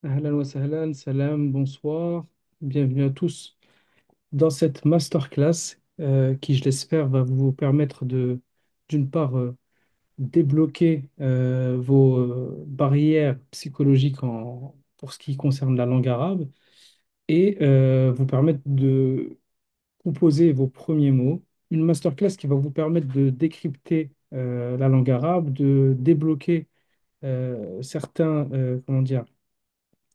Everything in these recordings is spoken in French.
Ahlan wa sahlan, salam, bonsoir, bienvenue à tous dans cette masterclass qui, je l'espère, va vous permettre d'une part, débloquer vos barrières psychologiques pour ce qui concerne la langue arabe et vous permettre de composer vos premiers mots. Une masterclass qui va vous permettre de décrypter la langue arabe, de débloquer comment dire,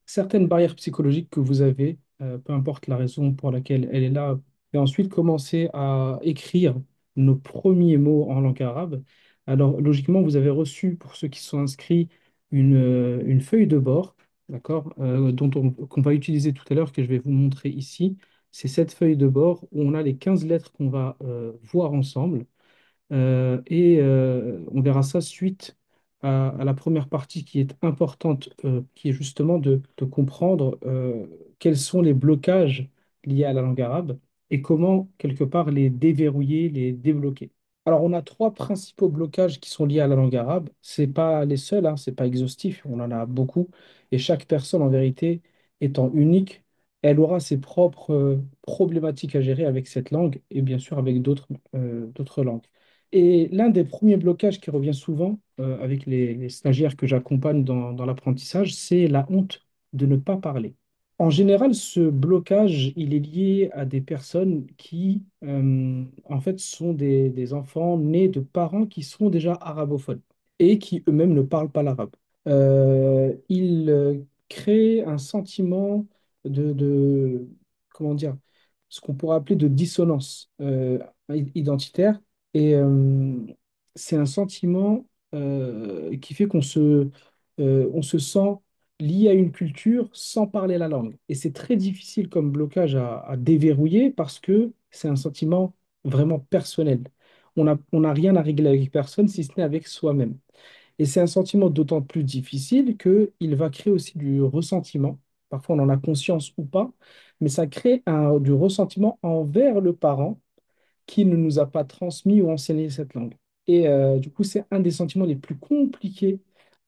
certaines barrières psychologiques que vous avez, peu importe la raison pour laquelle elle est là, et ensuite commencer à écrire nos premiers mots en langue arabe. Alors, logiquement, vous avez reçu, pour ceux qui sont inscrits, une feuille de bord, d'accord, qu'on va utiliser tout à l'heure, que je vais vous montrer ici. C'est cette feuille de bord où on a les 15 lettres qu'on va voir ensemble. On verra ça suite à la première partie qui est importante, qui est justement de comprendre quels sont les blocages liés à la langue arabe et comment, quelque part, les déverrouiller, les débloquer. Alors, on a trois principaux blocages qui sont liés à la langue arabe. C'est pas les seuls, hein, c'est pas exhaustif, on en a beaucoup. Et chaque personne, en vérité, étant unique, elle aura ses propres problématiques à gérer avec cette langue et bien sûr avec d'autres langues. Et l'un des premiers blocages qui revient souvent avec les stagiaires que j'accompagne dans l'apprentissage, c'est la honte de ne pas parler. En général, ce blocage, il est lié à des personnes qui, en fait, sont des enfants nés de parents qui sont déjà arabophones et qui eux-mêmes ne parlent pas l'arabe. Ils créent un sentiment de, comment dire, ce qu'on pourrait appeler de dissonance identitaire. Et c'est un sentiment qui fait on se sent lié à une culture sans parler la langue. Et c'est très difficile comme blocage à déverrouiller parce que c'est un sentiment vraiment personnel. On n'a rien à régler avec personne si ce n'est avec soi-même. Et c'est un sentiment d'autant plus difficile qu'il va créer aussi du ressentiment. Parfois, on en a conscience ou pas, mais ça crée du ressentiment envers le parent qui ne nous a pas transmis ou enseigné cette langue. Et du coup, c'est un des sentiments les plus compliqués,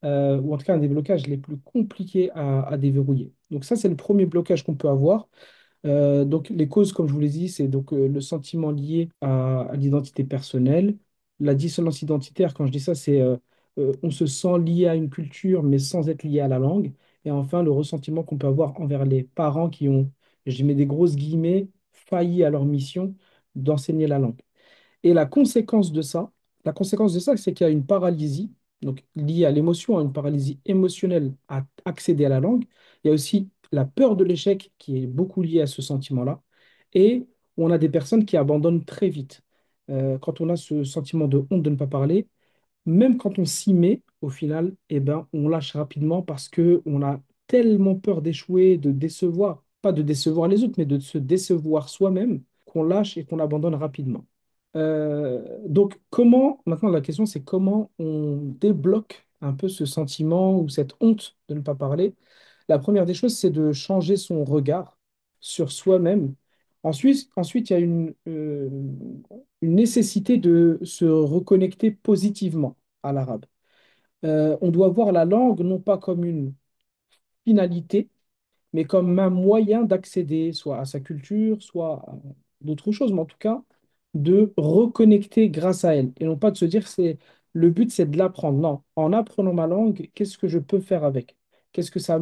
ou en tout cas un des blocages les plus compliqués à déverrouiller. Donc ça, c'est le premier blocage qu'on peut avoir. Donc les causes, comme je vous l'ai dit, c'est donc le sentiment lié à l'identité personnelle, la dissonance identitaire. Quand je dis ça, c'est on se sent lié à une culture, mais sans être lié à la langue. Et enfin, le ressentiment qu'on peut avoir envers les parents qui ont, je mets des grosses guillemets, failli à leur mission d'enseigner la langue. Et la conséquence de ça, c'est qu'il y a une paralysie, donc liée à l'émotion, à une paralysie émotionnelle à accéder à la langue. Il y a aussi la peur de l'échec qui est beaucoup liée à ce sentiment-là. Et on a des personnes qui abandonnent très vite. Quand on a ce sentiment de honte de ne pas parler, même quand on s'y met, au final, eh ben, on lâche rapidement parce que on a tellement peur d'échouer, de décevoir, pas de décevoir les autres, mais de se décevoir soi-même, qu'on lâche et qu'on abandonne rapidement. Donc, maintenant la question c'est comment on débloque un peu ce sentiment ou cette honte de ne pas parler. La première des choses, c'est de changer son regard sur soi-même. Ensuite, il y a une nécessité de se reconnecter positivement à l'arabe. On doit voir la langue non pas comme une finalité, mais comme un moyen d'accéder soit à sa culture, soit à d'autres choses, mais en tout cas de reconnecter grâce à elle. Et non pas de se dire c'est le but c'est de l'apprendre. Non, en apprenant ma langue, qu'est-ce que je peux faire avec? Qu'est-ce que ça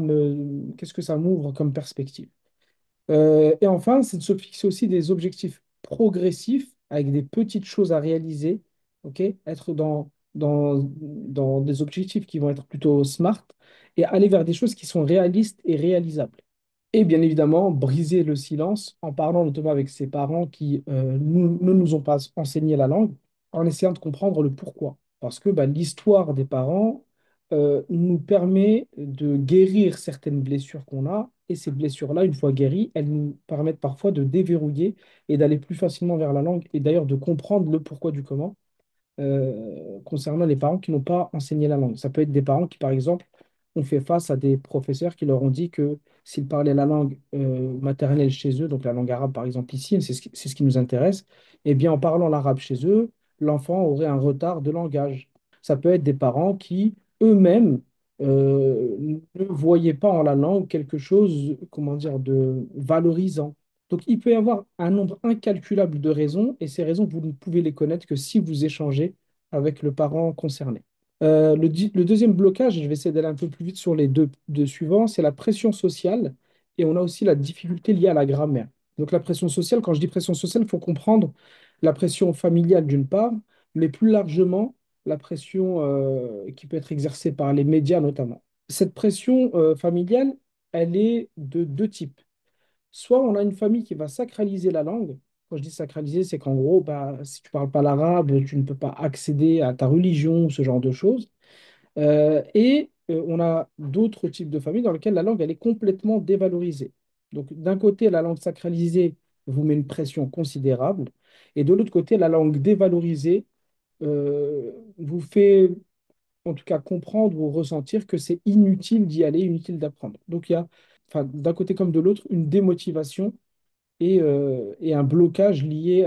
m'ouvre comme perspective? Et enfin, c'est de se fixer aussi des objectifs progressifs avec des petites choses à réaliser, ok? Être dans des objectifs qui vont être plutôt smart et aller vers des choses qui sont réalistes et réalisables. Et bien évidemment, briser le silence en parlant notamment avec ses parents qui ne nous ont pas enseigné la langue, en essayant de comprendre le pourquoi. Parce que bah, l'histoire des parents nous permet de guérir certaines blessures qu'on a, et ces blessures-là, une fois guéries, elles nous permettent parfois de déverrouiller et d'aller plus facilement vers la langue, et d'ailleurs de comprendre le pourquoi du comment concernant les parents qui n'ont pas enseigné la langue. Ça peut être des parents qui, par exemple, ont fait face à des professeurs qui leur ont dit que s'ils parlaient la langue maternelle chez eux, donc la langue arabe par exemple ici, c'est ce qui nous intéresse, eh bien en parlant l'arabe chez eux, l'enfant aurait un retard de langage. Ça peut être des parents qui eux-mêmes ne voyez pas en la langue quelque chose, comment dire, de valorisant. Donc, il peut y avoir un nombre incalculable de raisons, et ces raisons, vous ne pouvez les connaître que si vous échangez avec le parent concerné. Le deuxième blocage, je vais essayer d'aller un peu plus vite sur les deux suivants, c'est la pression sociale, et on a aussi la difficulté liée à la grammaire. Donc, la pression sociale, quand je dis pression sociale, il faut comprendre la pression familiale d'une part, mais plus largement, la pression qui peut être exercée par les médias notamment. Cette pression familiale, elle est de deux types. Soit on a une famille qui va sacraliser la langue. Quand je dis sacraliser, c'est qu'en gros, bah, si tu parles pas l'arabe, tu ne peux pas accéder à ta religion, ce genre de choses. On a d'autres types de familles dans lesquelles la langue, elle est complètement dévalorisée. Donc, d'un côté, la langue sacralisée vous met une pression considérable, et de l'autre côté, la langue dévalorisée vous fait en tout cas comprendre ou ressentir que c'est inutile d'y aller, inutile d'apprendre. Donc il y a, enfin, d'un côté comme de l'autre, une démotivation et un blocage lié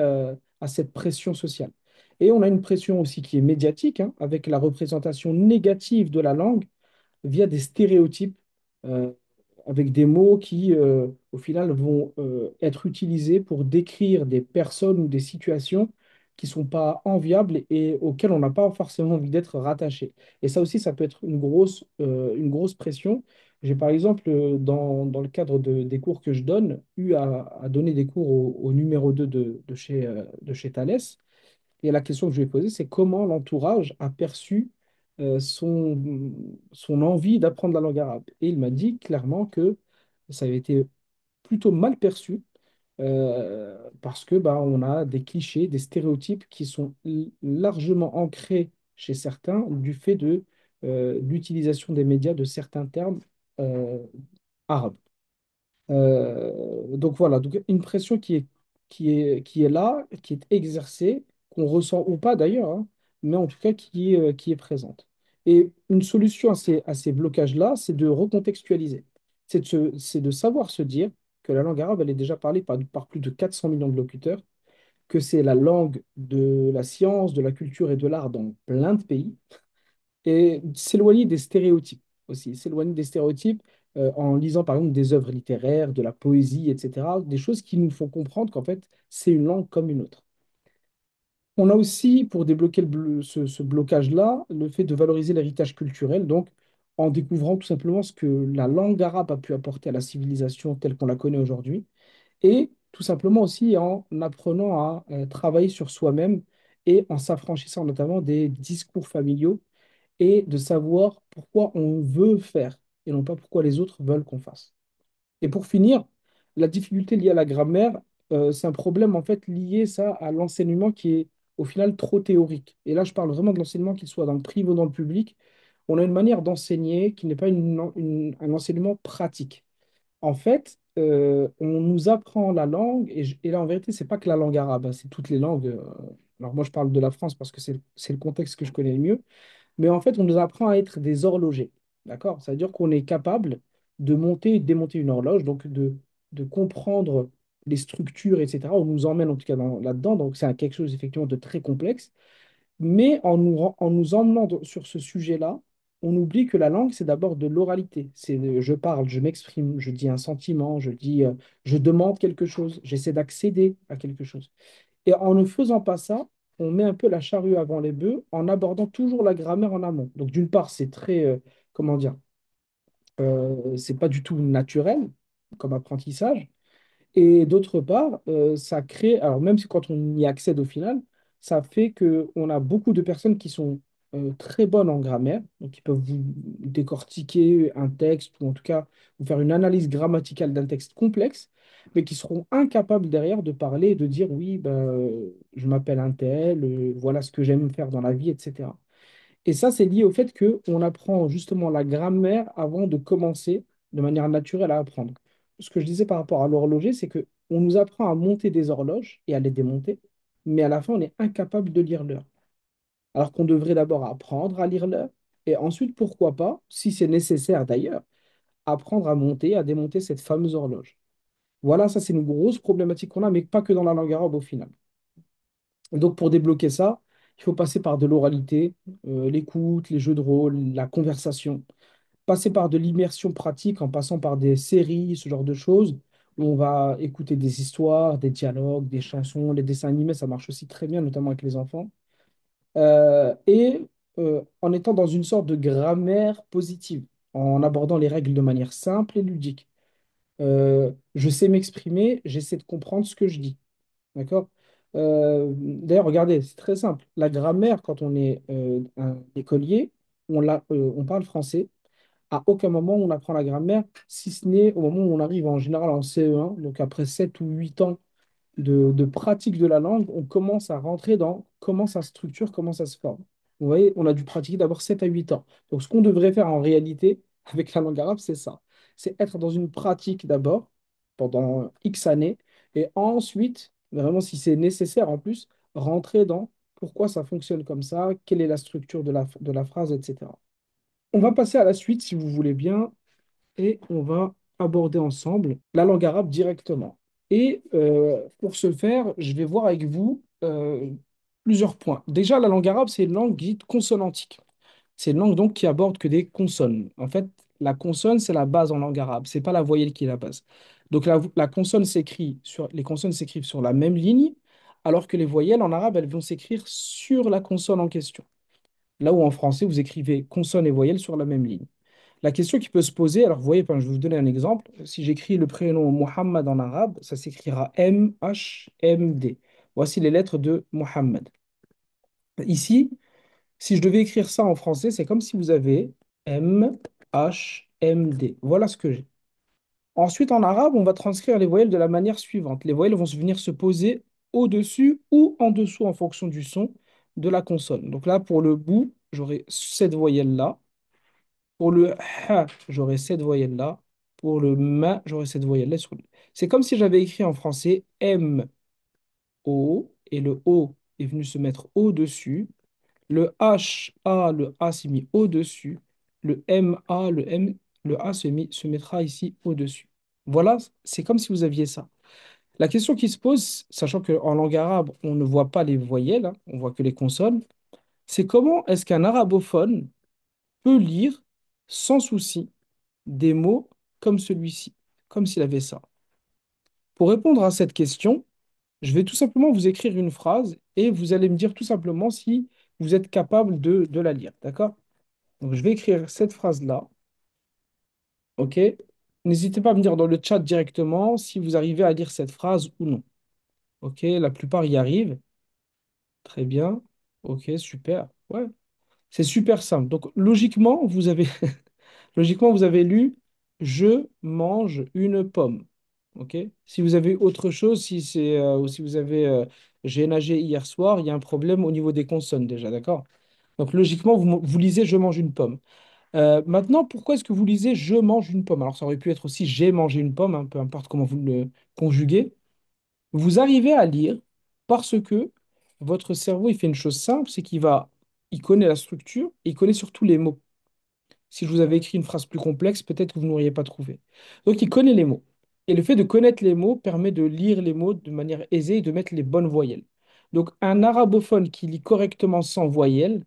à cette pression sociale. Et on a une pression aussi qui est médiatique, hein, avec la représentation négative de la langue via des stéréotypes, euh, avec des mots qui, au final, vont être utilisés pour décrire des personnes ou des situations qui ne sont pas enviables et auxquelles on n'a pas forcément envie d'être rattaché. Et ça aussi, ça peut être une grosse pression. J'ai par exemple, dans le cadre des cours que je donne, eu à donner des cours au numéro 2 de chez Thales. Et la question que je lui ai posée, c'est comment l'entourage a perçu son envie d'apprendre la langue arabe. Et il m'a dit clairement que ça avait été plutôt mal perçu parce que bah, on a des clichés, des stéréotypes qui sont largement ancrés chez certains du fait de l'utilisation des médias de certains termes euh, arabes. Donc voilà, donc une pression qui est là, qui est exercée, qu'on ressent ou pas d'ailleurs, hein, mais en tout cas qui est présente. Et une solution à ces blocages-là, c'est de recontextualiser. C'est de savoir se dire que la langue arabe, elle est déjà parlée par plus de 400 millions de locuteurs, que c'est la langue de la science, de la culture et de l'art dans plein de pays, et s'éloigner des stéréotypes aussi, s'éloigner des stéréotypes en lisant par exemple des œuvres littéraires, de la poésie, etc., des choses qui nous font comprendre qu'en fait, c'est une langue comme une autre. On a aussi, pour débloquer ce blocage-là, le fait de valoriser l'héritage culturel, donc en découvrant tout simplement ce que la langue arabe a pu apporter à la civilisation telle qu'on la connaît aujourd'hui, et tout simplement aussi en apprenant à travailler sur soi-même et en s'affranchissant notamment des discours familiaux et de savoir pourquoi on veut faire et non pas pourquoi les autres veulent qu'on fasse. Et pour finir, la difficulté liée à la grammaire, c'est un problème en fait lié ça à l'enseignement qui est au final trop théorique. Et là, je parle vraiment de l'enseignement, qu'il soit dans le privé ou dans le public. On a une manière d'enseigner qui n'est pas un enseignement pratique. En fait, on nous apprend la langue, et là, en vérité, c'est pas que la langue arabe, hein, c'est toutes les langues. Alors moi, je parle de la France parce que c'est le contexte que je connais le mieux. Mais en fait, on nous apprend à être des horlogers. D'accord? Ça veut dire qu'on est capable de monter et de démonter une horloge, donc de comprendre les structures, etc. On nous emmène en tout cas là-dedans. Donc, c'est quelque chose effectivement de très complexe. Mais en nous emmenant sur ce sujet-là, on oublie que la langue, c'est d'abord de l'oralité. Je parle, je m'exprime, je dis un sentiment, je demande quelque chose, j'essaie d'accéder à quelque chose. Et en ne faisant pas ça, on met un peu la charrue avant les bœufs en abordant toujours la grammaire en amont. Donc d'une part, c'est très, comment dire, c'est pas du tout naturel comme apprentissage. Et d'autre part, ça crée, alors même si quand on y accède au final, ça fait qu'on a beaucoup de personnes qui sont très bonnes en grammaire, donc qui peuvent vous décortiquer un texte ou en tout cas vous faire une analyse grammaticale d'un texte complexe, mais qui seront incapables derrière de parler et de dire oui, ben, je m'appelle un tel, voilà ce que j'aime faire dans la vie, etc. Et ça, c'est lié au fait qu'on apprend justement la grammaire avant de commencer de manière naturelle à apprendre. Ce que je disais par rapport à l'horloger, c'est que on nous apprend à monter des horloges et à les démonter, mais à la fin, on est incapable de lire l'heure. Alors qu'on devrait d'abord apprendre à lire l'heure, et ensuite, pourquoi pas, si c'est nécessaire d'ailleurs, apprendre à monter, à démonter cette fameuse horloge. Voilà, ça c'est une grosse problématique qu'on a, mais pas que dans la langue arabe au final. Donc pour débloquer ça, il faut passer par de l'oralité, l'écoute, les jeux de rôle, la conversation. passer par de l'immersion pratique en passant par des séries, ce genre de choses, où on va écouter des histoires, des dialogues, des chansons, les dessins animés, ça marche aussi très bien, notamment avec les enfants. Et en étant dans une sorte de grammaire positive, en abordant les règles de manière simple et ludique. Je sais m'exprimer, j'essaie de comprendre ce que je dis. D'accord? D'ailleurs, regardez, c'est très simple. La grammaire, quand on est un écolier, on parle français. À aucun moment on apprend la grammaire, si ce n'est au moment où on arrive en général en CE1, donc après 7 ou 8 ans de pratique de la langue, on commence à rentrer dans comment ça se structure, comment ça se forme. Vous voyez, on a dû pratiquer d'abord 7 à 8 ans. Donc ce qu'on devrait faire en réalité avec la langue arabe, c'est ça. C'est être dans une pratique d'abord pendant X années et ensuite, vraiment si c'est nécessaire en plus, rentrer dans pourquoi ça fonctionne comme ça, quelle est la structure de la phrase, etc. On va passer à la suite si vous voulez bien et on va aborder ensemble la langue arabe directement. Et pour ce faire, je vais voir avec vous plusieurs points. Déjà, la langue arabe, c'est une langue dite consonantique. C'est une langue donc qui aborde que des consonnes. En fait, la consonne, c'est la base en langue arabe. C'est pas la voyelle qui est la base. Donc la consonne s'écrit sur, les consonnes s'écrivent sur la même ligne, alors que les voyelles en arabe, elles vont s'écrire sur la consonne en question. Là où en français, vous écrivez consonne et voyelle sur la même ligne. La question qui peut se poser, alors vous voyez, enfin, je vais vous donner un exemple. Si j'écris le prénom Mohammed en arabe, ça s'écrira M-H-M-D. Voici les lettres de Mohammed. Ici, si je devais écrire ça en français, c'est comme si vous avez M-H-M-D. Voilà ce que j'ai. Ensuite, en arabe, on va transcrire les voyelles de la manière suivante. Les voyelles vont venir se poser au-dessus ou en dessous en fonction du son de la consonne. Donc là, pour le bout, j'aurai cette voyelle-là. Pour le ha, j'aurai cette voyelle-là. Pour le ma, j'aurai cette voyelle-là. C'est comme si j'avais écrit en français M-O et le O est venu se mettre au-dessus. Le H, A, le A s'est mis au-dessus. Le M, A, le A se mettra ici au-dessus. Voilà, c'est comme si vous aviez ça. La question qui se pose, sachant qu'en langue arabe, on ne voit pas les voyelles, hein, on voit que les consonnes, c'est comment est-ce qu'un arabophone peut lire sans souci des mots comme celui-ci, comme s'il avait ça. Pour répondre à cette question, je vais tout simplement vous écrire une phrase et vous allez me dire tout simplement si vous êtes capable de la lire, d'accord? Donc je vais écrire cette phrase-là, ok? N'hésitez pas à me dire dans le chat directement si vous arrivez à lire cette phrase ou non. Ok, la plupart y arrivent. Très bien. Ok, super. Ouais, c'est super simple. Donc logiquement, vous avez lu Je mange une pomme. OK? Si vous avez autre chose, si c'est ou si vous avez J'ai nagé hier soir, il y a un problème au niveau des consonnes déjà, d'accord? Donc logiquement, vous lisez Je mange une pomme. Maintenant, pourquoi est-ce que vous lisez Je mange une pomme? Alors ça aurait pu être aussi J'ai mangé une pomme, hein, peu importe comment vous le conjuguez. Vous arrivez à lire parce que votre cerveau, il fait une chose simple, c'est il connaît la structure, et il connaît surtout les mots. Si je vous avais écrit une phrase plus complexe, peut-être que vous n'auriez pas trouvé. Donc, il connaît les mots. Et le fait de connaître les mots permet de lire les mots de manière aisée et de mettre les bonnes voyelles. Donc, un arabophone qui lit correctement sans voyelles,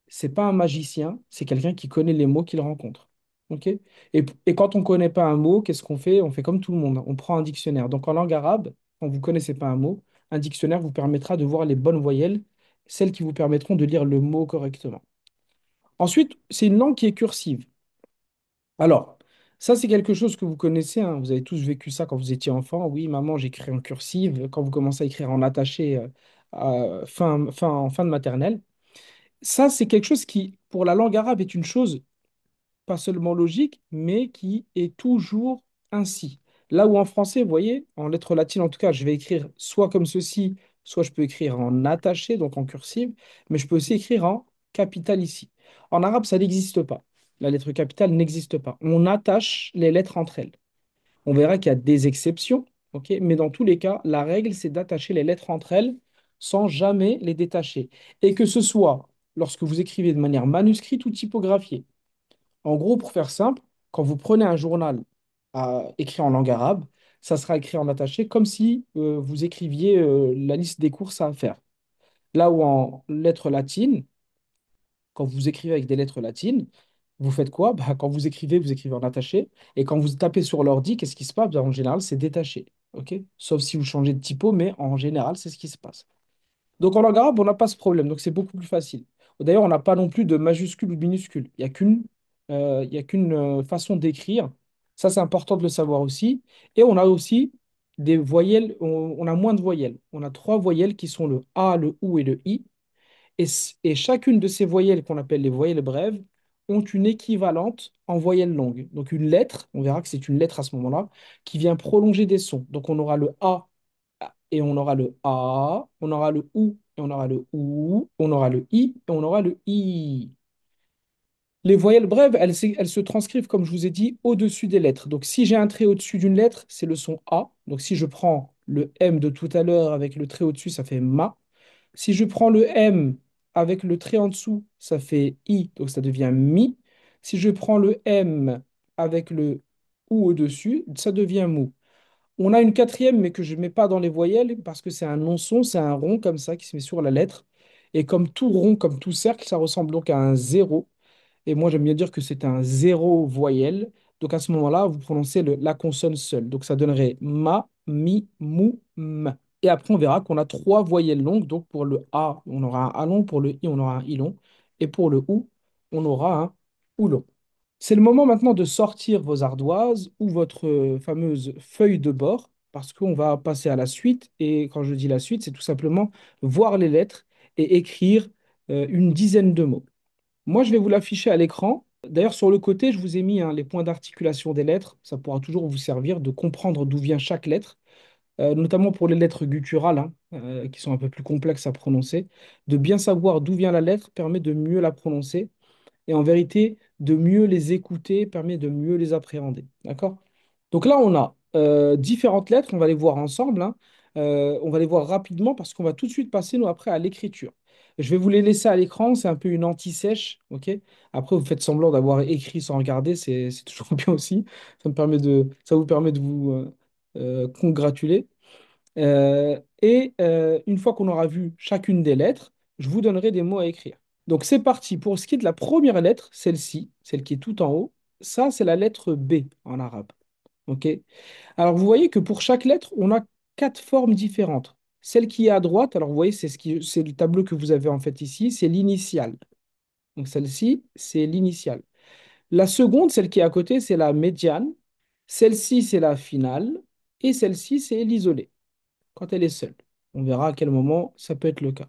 c'est pas un magicien, c'est quelqu'un qui connaît les mots qu'il rencontre. OK? Et quand on ne connaît pas un mot, qu'est-ce qu'on fait? On fait comme tout le monde, on prend un dictionnaire. Donc, en langue arabe, quand vous ne connaissez pas un mot, un dictionnaire vous permettra de voir les bonnes voyelles, celles qui vous permettront de lire le mot correctement. Ensuite, c'est une langue qui est cursive. Alors, ça, c'est quelque chose que vous connaissez, hein. Vous avez tous vécu ça quand vous étiez enfant. Oui, maman, j'écris en cursive. Quand vous commencez à écrire en attaché en fin de maternelle. Ça, c'est quelque chose qui, pour la langue arabe, est une chose pas seulement logique, mais qui est toujours ainsi. Là où en français, vous voyez, en lettres latines en tout cas, je vais écrire soit comme ceci, soit je peux écrire en attaché, donc en cursive, mais je peux aussi écrire en capital ici. En arabe, ça n'existe pas. La lettre capitale n'existe pas. On attache les lettres entre elles. On verra qu'il y a des exceptions, ok, mais dans tous les cas, la règle, c'est d'attacher les lettres entre elles sans jamais les détacher. Et que ce soit lorsque vous écrivez de manière manuscrite ou typographiée. En gros, pour faire simple, quand vous prenez un journal écrit en langue arabe, ça sera écrit en attaché comme si vous écriviez la liste des courses à faire. Là où en lettres latines, quand vous écrivez avec des lettres latines, Vous faites quoi? Bah, quand vous écrivez en attaché. Et quand vous tapez sur l'ordi, qu'est-ce qui se passe? Bah, en général, c'est détaché. OK? Sauf si vous changez de typo, mais en général, c'est ce qui se passe. Donc en langue arabe, on n'a pas ce problème, donc c'est beaucoup plus facile. D'ailleurs, on n'a pas non plus de majuscule ou de minuscule. Il y a qu'une façon d'écrire. Ça, c'est important de le savoir aussi. Et on a aussi des voyelles, on a moins de voyelles. On a trois voyelles qui sont le A, le OU et le I. Et chacune de ces voyelles qu'on appelle les voyelles brèves ont une équivalente en voyelles longues. Donc une lettre, on verra que c'est une lettre à ce moment-là, qui vient prolonger des sons. Donc on aura le A et on aura le A, on aura le OU et on aura le OU, on aura le I et on aura le I. Les voyelles brèves, elles se transcrivent, comme je vous ai dit, au-dessus des lettres. Donc, si j'ai un trait au-dessus d'une lettre, c'est le son A. Donc, si je prends le M de tout à l'heure avec le trait au-dessus, ça fait Ma. Si je prends le M avec le trait en dessous, ça fait I, donc ça devient Mi. Si je prends le M avec le OU au-dessus, ça devient Mou. On a une quatrième, mais que je ne mets pas dans les voyelles parce que c'est un non-son, c'est un rond comme ça qui se met sur la lettre. Et comme tout rond, comme tout cercle, ça ressemble donc à un zéro. Et moi, j'aime bien dire que c'est un zéro voyelle. Donc à ce moment-là, vous prononcez la consonne seule. Donc ça donnerait ma, mi, mou, m. Et après, on verra qu'on a trois voyelles longues. Donc pour le A, on aura un A long. Pour le I, on aura un I long. Et pour le OU, on aura un OU long. C'est le moment maintenant de sortir vos ardoises ou votre fameuse feuille de bord, parce qu'on va passer à la suite. Et quand je dis la suite, c'est tout simplement voir les lettres et écrire une dizaine de mots. Moi, je vais vous l'afficher à l'écran. D'ailleurs, sur le côté, je vous ai mis les points d'articulation des lettres. Ça pourra toujours vous servir de comprendre d'où vient chaque lettre, notamment pour les lettres gutturales, hein, qui sont un peu plus complexes à prononcer. De bien savoir d'où vient la lettre permet de mieux la prononcer et en vérité, de mieux les écouter permet de mieux les appréhender. D'accord? Donc là, on a différentes lettres, on va les voir ensemble, hein. On va les voir rapidement parce qu'on va tout de suite passer, nous, après, à l'écriture. Je vais vous les laisser à l'écran, c'est un peu une anti-sèche, ok? Après, vous faites semblant d'avoir écrit sans regarder, c'est toujours bien aussi. Ça vous permet de vous congratuler. Une fois qu'on aura vu chacune des lettres, je vous donnerai des mots à écrire. Donc c'est parti. Pour ce qui est de la première lettre, celle-ci, celle qui est tout en haut, ça c'est la lettre B en arabe. OK? Alors vous voyez que pour chaque lettre, on a quatre formes différentes. Celle qui est à droite, alors vous voyez, c'est le tableau que vous avez en fait ici, c'est l'initiale. Donc celle-ci, c'est l'initiale. La seconde, celle qui est à côté, c'est la médiane. Celle-ci, c'est la finale. Et celle-ci, c'est l'isolée, quand elle est seule. On verra à quel moment ça peut être le cas.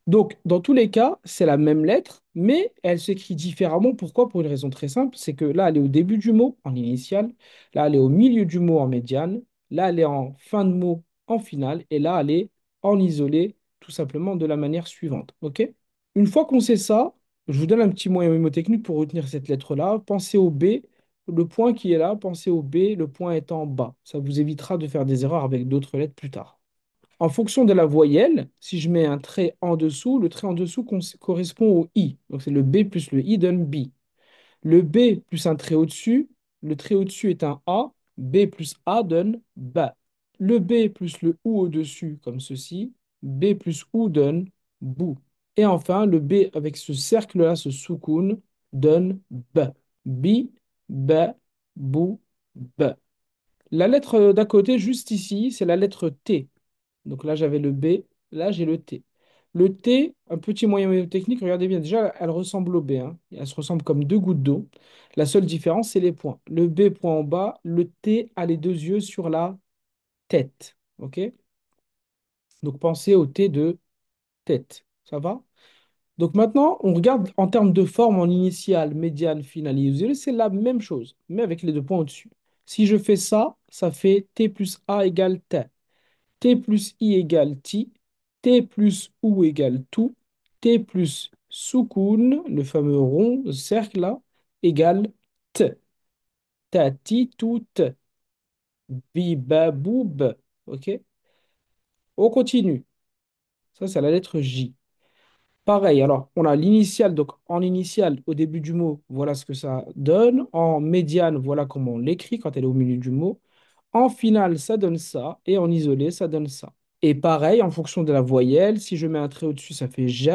Donc, dans tous les cas, c'est la même lettre, mais elle s'écrit différemment. Pourquoi? Pour une raison très simple, c'est que là, elle est au début du mot, en initiale, là, elle est au milieu du mot, en médiane, là, elle est en fin de mot, en finale, et là, elle est en isolé, tout simplement de la manière suivante. OK? Une fois qu'on sait ça, je vous donne un petit moyen mnémotechnique pour retenir cette lettre-là. Pensez au B, le point qui est là, pensez au B, le point est en bas. Ça vous évitera de faire des erreurs avec d'autres lettres plus tard. En fonction de la voyelle, si je mets un trait en dessous, le trait en dessous correspond au I. Donc c'est le B plus le I donne B. Le B plus un trait au-dessus, le trait au-dessus est un A, B plus A donne B. Le B plus le OU au-dessus, comme ceci, B plus OU donne BOU. Et enfin, le B avec ce cercle-là, ce soukoun, donne B. Bi, B, BOU, B. La lettre d'à côté, juste ici, c'est la lettre T. Donc là, j'avais le B, là, j'ai le T. Le T, un petit moyen technique, regardez bien, déjà, elle ressemble au B, hein. Elle se ressemble comme deux gouttes d'eau. La seule différence, c'est les points. Le B, point en bas, le T a les deux yeux sur la tête. OK? Donc pensez au T de tête. Ça va? Donc maintenant, on regarde en termes de forme en initiale, médiane, finale, isolée, c'est la même chose, mais avec les deux points au-dessus. Si je fais ça, ça fait T plus A égale T. T plus I égale ti, T plus ou égale tout, T plus soukoun, le fameux rond, le cercle là, égale t. Tati, tout, bibaboub. OK? On continue. Ça, c'est la lettre J. Pareil, alors, on a l'initiale, donc en initiale, au début du mot, voilà ce que ça donne. En médiane, voilà comment on l'écrit quand elle est au milieu du mot. En finale, ça donne ça. Et en isolé, ça donne ça. Et pareil, en fonction de la voyelle, si je mets un trait au-dessus, ça fait J.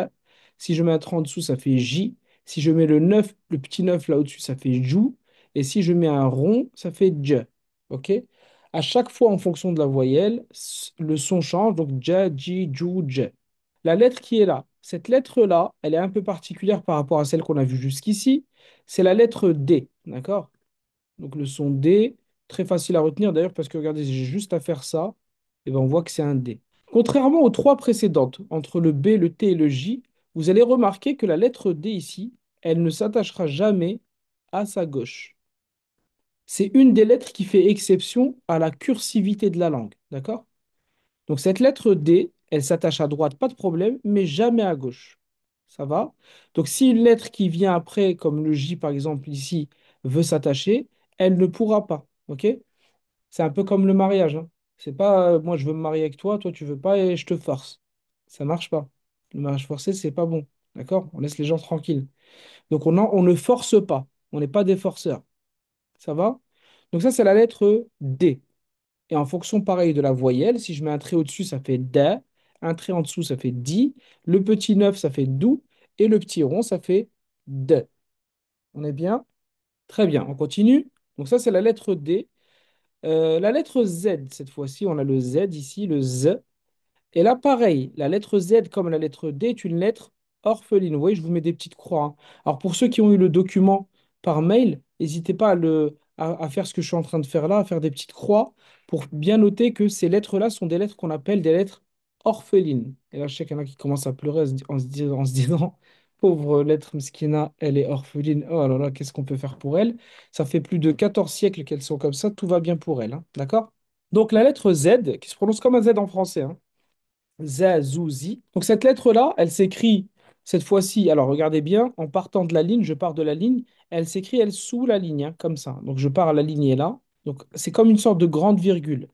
Si je mets un trait en dessous, ça fait J. Si je mets le 9, le petit 9 là au-dessus, ça fait jou. Et si je mets un rond, ça fait dj. OK? À chaque fois, en fonction de la voyelle, le son change. Donc, dja, ji, jou, dj. La lettre qui est là, cette lettre-là, elle est un peu particulière par rapport à celle qu'on a vue jusqu'ici. C'est la lettre D. D'accord? Donc, le son D, très facile à retenir d'ailleurs, parce que regardez, j'ai juste à faire ça. Et ben, on voit que c'est un D. Contrairement aux trois précédentes, entre le B, le T et le J, vous allez remarquer que la lettre D ici, elle ne s'attachera jamais à sa gauche. C'est une des lettres qui fait exception à la cursivité de la langue. D'accord? Donc cette lettre D, elle s'attache à droite, pas de problème, mais jamais à gauche. Ça va? Donc si une lettre qui vient après, comme le J par exemple ici, veut s'attacher, elle ne pourra pas. OK? C'est un peu comme le mariage, hein. C'est pas moi je veux me marier avec toi, toi tu veux pas et je te force. Ça marche pas. Le mariage forcé, c'est pas bon. D'accord? On laisse les gens tranquilles. Donc on ne force pas. On n'est pas des forceurs. Ça va? Donc ça, c'est la lettre D. Et en fonction pareil de la voyelle, si je mets un trait au-dessus, ça fait D. Un trait en dessous, ça fait di. Le petit 9, ça fait dou. Et le petit rond, ça fait D. On est bien? Très bien. On continue. Donc ça, c'est la lettre D. La lettre Z, cette fois-ci, on a le Z ici, le Z. Et là, pareil, la lettre Z comme la lettre D est une lettre orpheline. Vous voyez, je vous mets des petites croix, hein. Alors, pour ceux qui ont eu le document par mail, n'hésitez pas à faire ce que je suis en train de faire là, à faire des petites croix pour bien noter que ces lettres-là sont des lettres qu'on appelle des lettres orphelines. Et là, je sais qu'il y en a qui commencent à pleurer en se disant, pauvre lettre Mskina, elle est orpheline. Oh là là, qu'est-ce qu'on peut faire pour elle? Ça fait plus de 14 siècles qu'elles sont comme ça, tout va bien pour elle, hein. D'accord? Donc, la lettre Z, qui se prononce comme un Z en français, hein, Zazouzi. Donc cette lettre-là, elle s'écrit cette fois-ci, alors regardez bien, en partant de la ligne, je pars de la ligne, elle s'écrit, elle, sous la ligne, hein, comme ça. Donc je pars à la ligne est là. Donc c'est comme une sorte de grande virgule.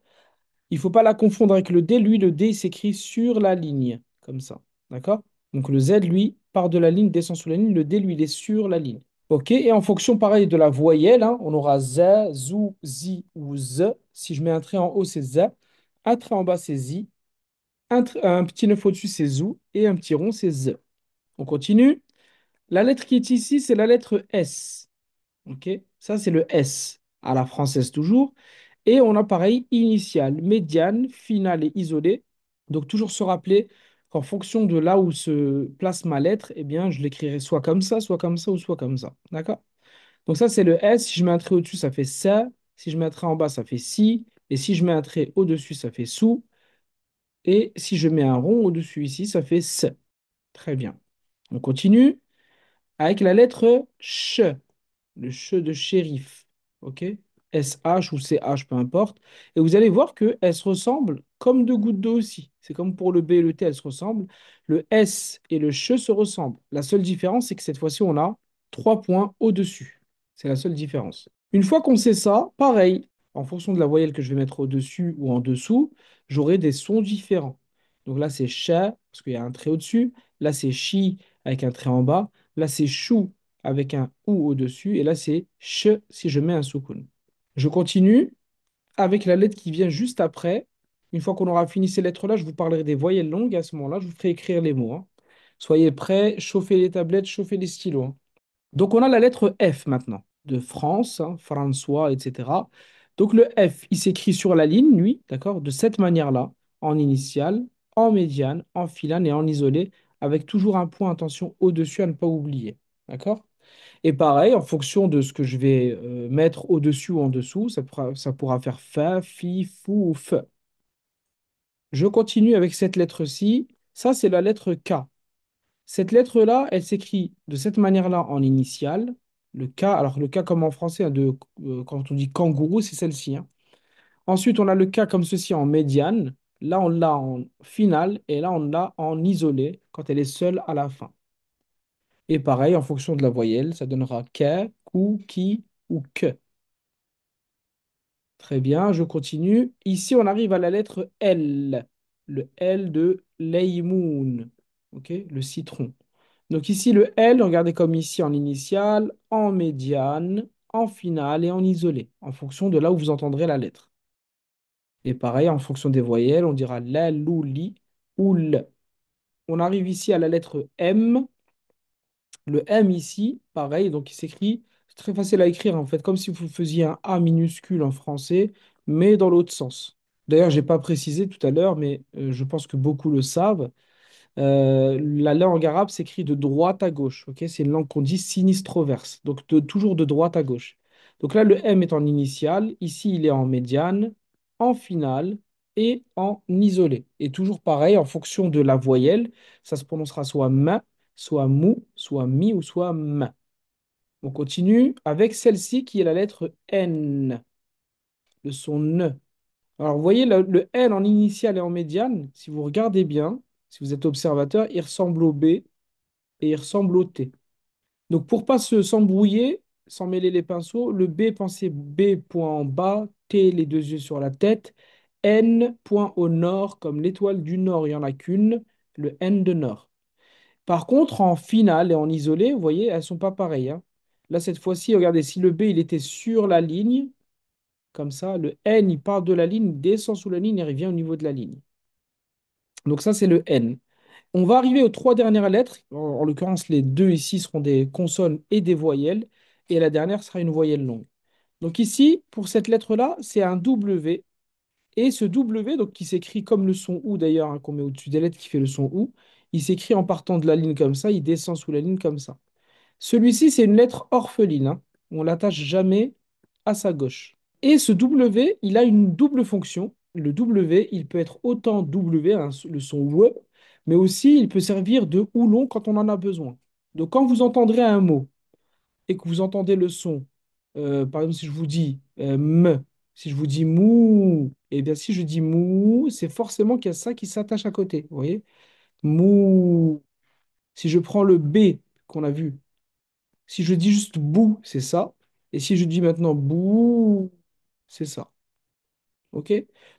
Il ne faut pas la confondre avec le D. Lui, le D, il s'écrit sur la ligne, comme ça. D'accord? Donc le Z, lui, part de la ligne, descend sous la ligne. Le D, lui, il est sur la ligne. OK? Et en fonction, pareil, de la voyelle, hein, on aura Z, Zou, Zi ou Z. Si je mets un trait en haut, c'est Z. Un trait en bas, c'est Zi. Un petit 9 au-dessus, c'est zou, et un petit rond, c'est z. On continue. La lettre qui est ici, c'est la lettre S. OK? Ça, c'est le S, à la française toujours. Et on a pareil, initiale, médiane, finale et isolée. Donc, toujours se rappeler qu'en fonction de là où se place ma lettre, eh bien, je l'écrirai soit comme ça ou soit comme ça. D'accord? Donc, ça, c'est le S. Si je mets un trait au-dessus, ça fait ça. Si je mets un trait en bas, ça fait si. Et si je mets un trait au-dessus, ça fait sous. Et si je mets un rond au-dessus ici, ça fait S. Très bien. On continue avec la lettre ch, le ch de shérif. OK? SH ou CH, peu importe. Et vous allez voir qu'elles se ressemblent comme deux gouttes d'eau aussi. C'est comme pour le B et le T, elles se ressemblent. Le S et le ch se ressemblent. La seule différence, c'est que cette fois-ci, on a 3 points au-dessus. C'est la seule différence. Une fois qu'on sait ça, pareil, en fonction de la voyelle que je vais mettre au-dessus ou en dessous, j'aurai des sons différents. Donc là, c'est cha, parce qu'il y a un trait au-dessus. Là, c'est chi, avec un trait en bas. Là, c'est chou, avec un ou au-dessus. Et là, c'est ch si je mets un soukoun. Je continue avec la lettre qui vient juste après. Une fois qu'on aura fini ces lettres-là, je vous parlerai des voyelles longues. À ce moment-là, je vous ferai écrire les mots, hein. Soyez prêts, chauffez les tablettes, chauffez les stylos, hein. Donc, on a la lettre F maintenant, de France, hein, François, etc. Donc, le F, il s'écrit sur la ligne, lui, d'accord, de cette manière-là, en initiale, en médiane, en filane et en isolé, avec toujours un point, attention, au-dessus à ne pas oublier. D'accord? Et pareil, en fonction de ce que je vais mettre au-dessus ou en dessous, ça pourra faire fa, fi, fou ou fe. Je continue avec cette lettre-ci. Ça, c'est la lettre K. Cette lettre-là, elle s'écrit de cette manière-là en initiale. Le K, alors le K comme en français, hein, quand on dit kangourou, c'est celle-ci, hein. Ensuite, on a le K comme ceci en médiane. Là, on l'a en finale et là, on l'a en isolé quand elle est seule à la fin. Et pareil, en fonction de la voyelle, ça donnera K, ku, ki ou que. Très bien, je continue. Ici, on arrive à la lettre L. Le L de Laymoun. OK? Le citron. Donc ici, le L, regardez comme ici en initiale, en médiane, en finale et en isolé, en fonction de là où vous entendrez la lettre. Et pareil, en fonction des voyelles, on dira la, lou, li ou l. On arrive ici à la lettre M. Le M ici, pareil, donc il s'écrit, c'est très facile à écrire en fait, comme si vous faisiez un A minuscule en français, mais dans l'autre sens. D'ailleurs, je n'ai pas précisé tout à l'heure, mais je pense que beaucoup le savent. La langue arabe s'écrit de droite à gauche. Ok, c'est une langue qu'on dit sinistroverse, donc toujours de droite à gauche. Donc là, le M est en initiale, ici il est en médiane, en finale et en isolé. Et toujours pareil, en fonction de la voyelle, ça se prononcera soit ma, soit mou, soit mi ou soit ma. On continue avec celle-ci qui est la lettre N, le son N. Alors, vous voyez le N en initiale et en médiane, si vous regardez bien, si vous êtes observateur, il ressemble au B et il ressemble au T. Donc, pour pas s'embrouiller, sans mêler les pinceaux, le B, pensez B point en bas, T les deux yeux sur la tête, N point au nord, comme l'étoile du nord, il n'y en a qu'une, le N de nord. Par contre, en finale et en isolé, vous voyez, elles sont pas pareilles, hein. Là, cette fois-ci, regardez, si le B, il était sur la ligne, comme ça, le N, il part de la ligne, il descend sous la ligne et revient au niveau de la ligne. Donc ça, c'est le N. On va arriver aux trois dernières lettres. En l'occurrence, les deux ici seront des consonnes et des voyelles. Et la dernière sera une voyelle longue. Donc ici, pour cette lettre-là, c'est un W. Et ce W, donc, qui s'écrit comme le son OU d'ailleurs, hein, qu'on met au-dessus des lettres qui fait le son OU, il s'écrit en partant de la ligne comme ça, il descend sous la ligne comme ça. Celui-ci, c'est une lettre orpheline, hein. On l'attache jamais à sa gauche. Et ce W, il a une double fonction. Le W, il peut être autant W, hein, le son W, mais aussi il peut servir de houlon quand on en a besoin. Donc quand vous entendrez un mot et que vous entendez le son, par exemple si je vous dis me, si je vous dis mou, et bien si je dis mou, c'est forcément qu'il y a ça qui s'attache à côté. Vous voyez? Mou. Si je prends le B qu'on a vu, si je dis juste bou, c'est ça. Et si je dis maintenant bou, c'est ça. OK?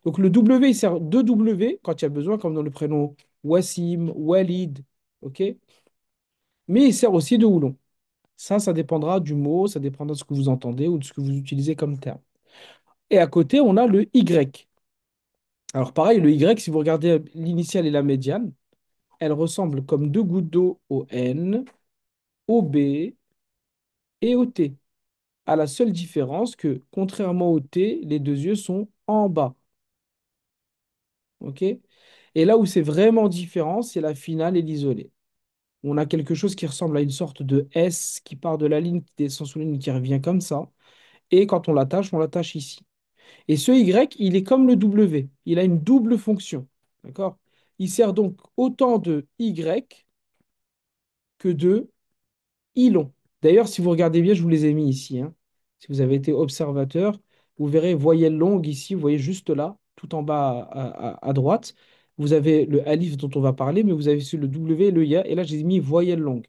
Donc le W, il sert de W quand il y a besoin, comme dans le prénom Wassim, Walid. OK? Mais il sert aussi de houlon. Ça dépendra du mot, ça dépendra de ce que vous entendez ou de ce que vous utilisez comme terme. Et à côté, on a le Y. Alors pareil, le Y, si vous regardez l'initiale et la médiane, elles ressemblent comme deux gouttes d'eau au N, au B et au T. À la seule différence que, contrairement au T, les deux yeux sont en bas. OK? Et là où c'est vraiment différent, c'est la finale et l'isolé. On a quelque chose qui ressemble à une sorte de S qui part de la ligne, qui descend sous la ligne, qui revient comme ça. Et quand on l'attache ici. Et ce Y, il est comme le W. Il a une double fonction. D'accord? Il sert donc autant de Y que de I long. D'ailleurs, si vous regardez bien, je vous les ai mis ici, hein. Si vous avez été observateur, vous verrez voyelle longue ici, vous voyez juste là, tout en bas à droite. Vous avez le alif dont on va parler, mais vous avez aussi le W et le Ya. Et là, je les ai mis voyelle longue.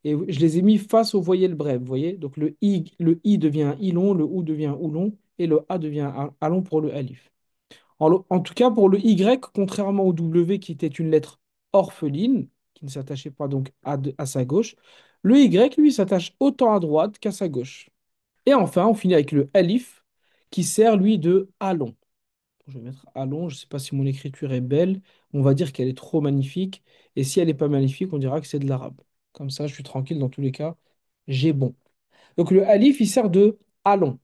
Et je les ai mis face aux voyelles brèves, vous voyez? Donc le I devient un I long, le OU devient un OU long, et le A devient un A long pour le alif. En tout cas, pour le Y, contrairement au W qui était une lettre orpheline, qui ne s'attachait pas donc à sa gauche, le Y, lui, s'attache autant à droite qu'à sa gauche. Et enfin, on finit avec le alif, qui sert, lui, de A long. Je vais mettre A long, je ne sais pas si mon écriture est belle, on va dire qu'elle est trop magnifique, et si elle n'est pas magnifique, on dira que c'est de l'arabe. Comme ça, je suis tranquille dans tous les cas, j'ai bon. Donc le alif, il sert de A long.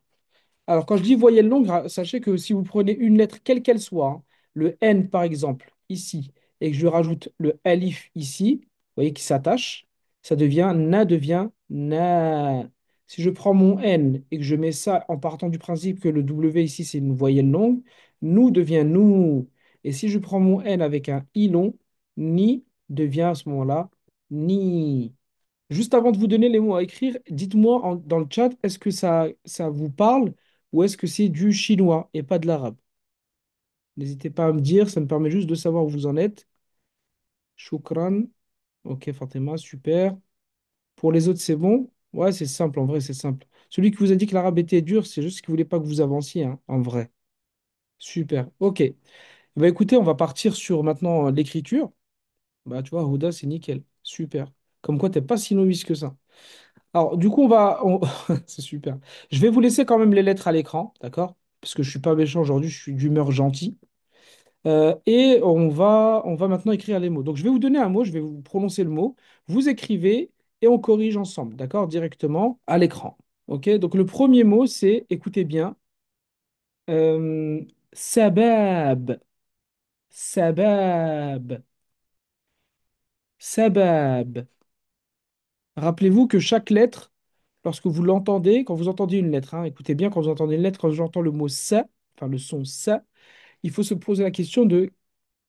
Alors, quand je dis voyelle longue, sachez que si vous prenez une lettre, quelle qu'elle soit, hein, le N par exemple, ici, et que je rajoute le alif ici, vous voyez, qui s'attache, ça devient devient na. Si je prends mon N et que je mets ça en partant du principe que le W ici, c'est une voyelle longue, nous devient nous. Et si je prends mon N avec un I long, ni devient à ce moment-là ni. Juste avant de vous donner les mots à écrire, dites-moi dans le chat, est-ce que ça vous parle ou est-ce que c'est du chinois et pas de l'arabe? N'hésitez pas à me dire, ça me permet juste de savoir où vous en êtes. Shukran. Ok, Fatima, super. Pour les autres, c'est bon? Ouais, c'est simple, en vrai, c'est simple. Celui qui vous a dit que l'arabe était dur, c'est juste qu'il voulait pas que vous avanciez, hein, en vrai. Super, ok. Bah, écoutez, on va partir sur maintenant l'écriture. Bah, tu vois, Houda, c'est nickel. Super. Comme quoi, t'es pas si novice que ça. Alors, du coup, c'est super. Je vais vous laisser quand même les lettres à l'écran, d'accord? Parce que je suis pas méchant aujourd'hui, je suis d'humeur gentille. Et on va maintenant écrire les mots. Donc, je vais vous donner un mot, je vais vous prononcer le mot. Vous écrivez et on corrige ensemble, d'accord? Directement à l'écran. OK? Donc le premier mot, c'est, écoutez bien, euh, sabab. Sabab. Sabab. Rappelez-vous que chaque lettre, lorsque vous l'entendez, quand vous entendez une lettre, hein, écoutez bien, quand vous entendez une lettre, quand j'entends le mot ça, enfin le son ça, il faut se poser la question de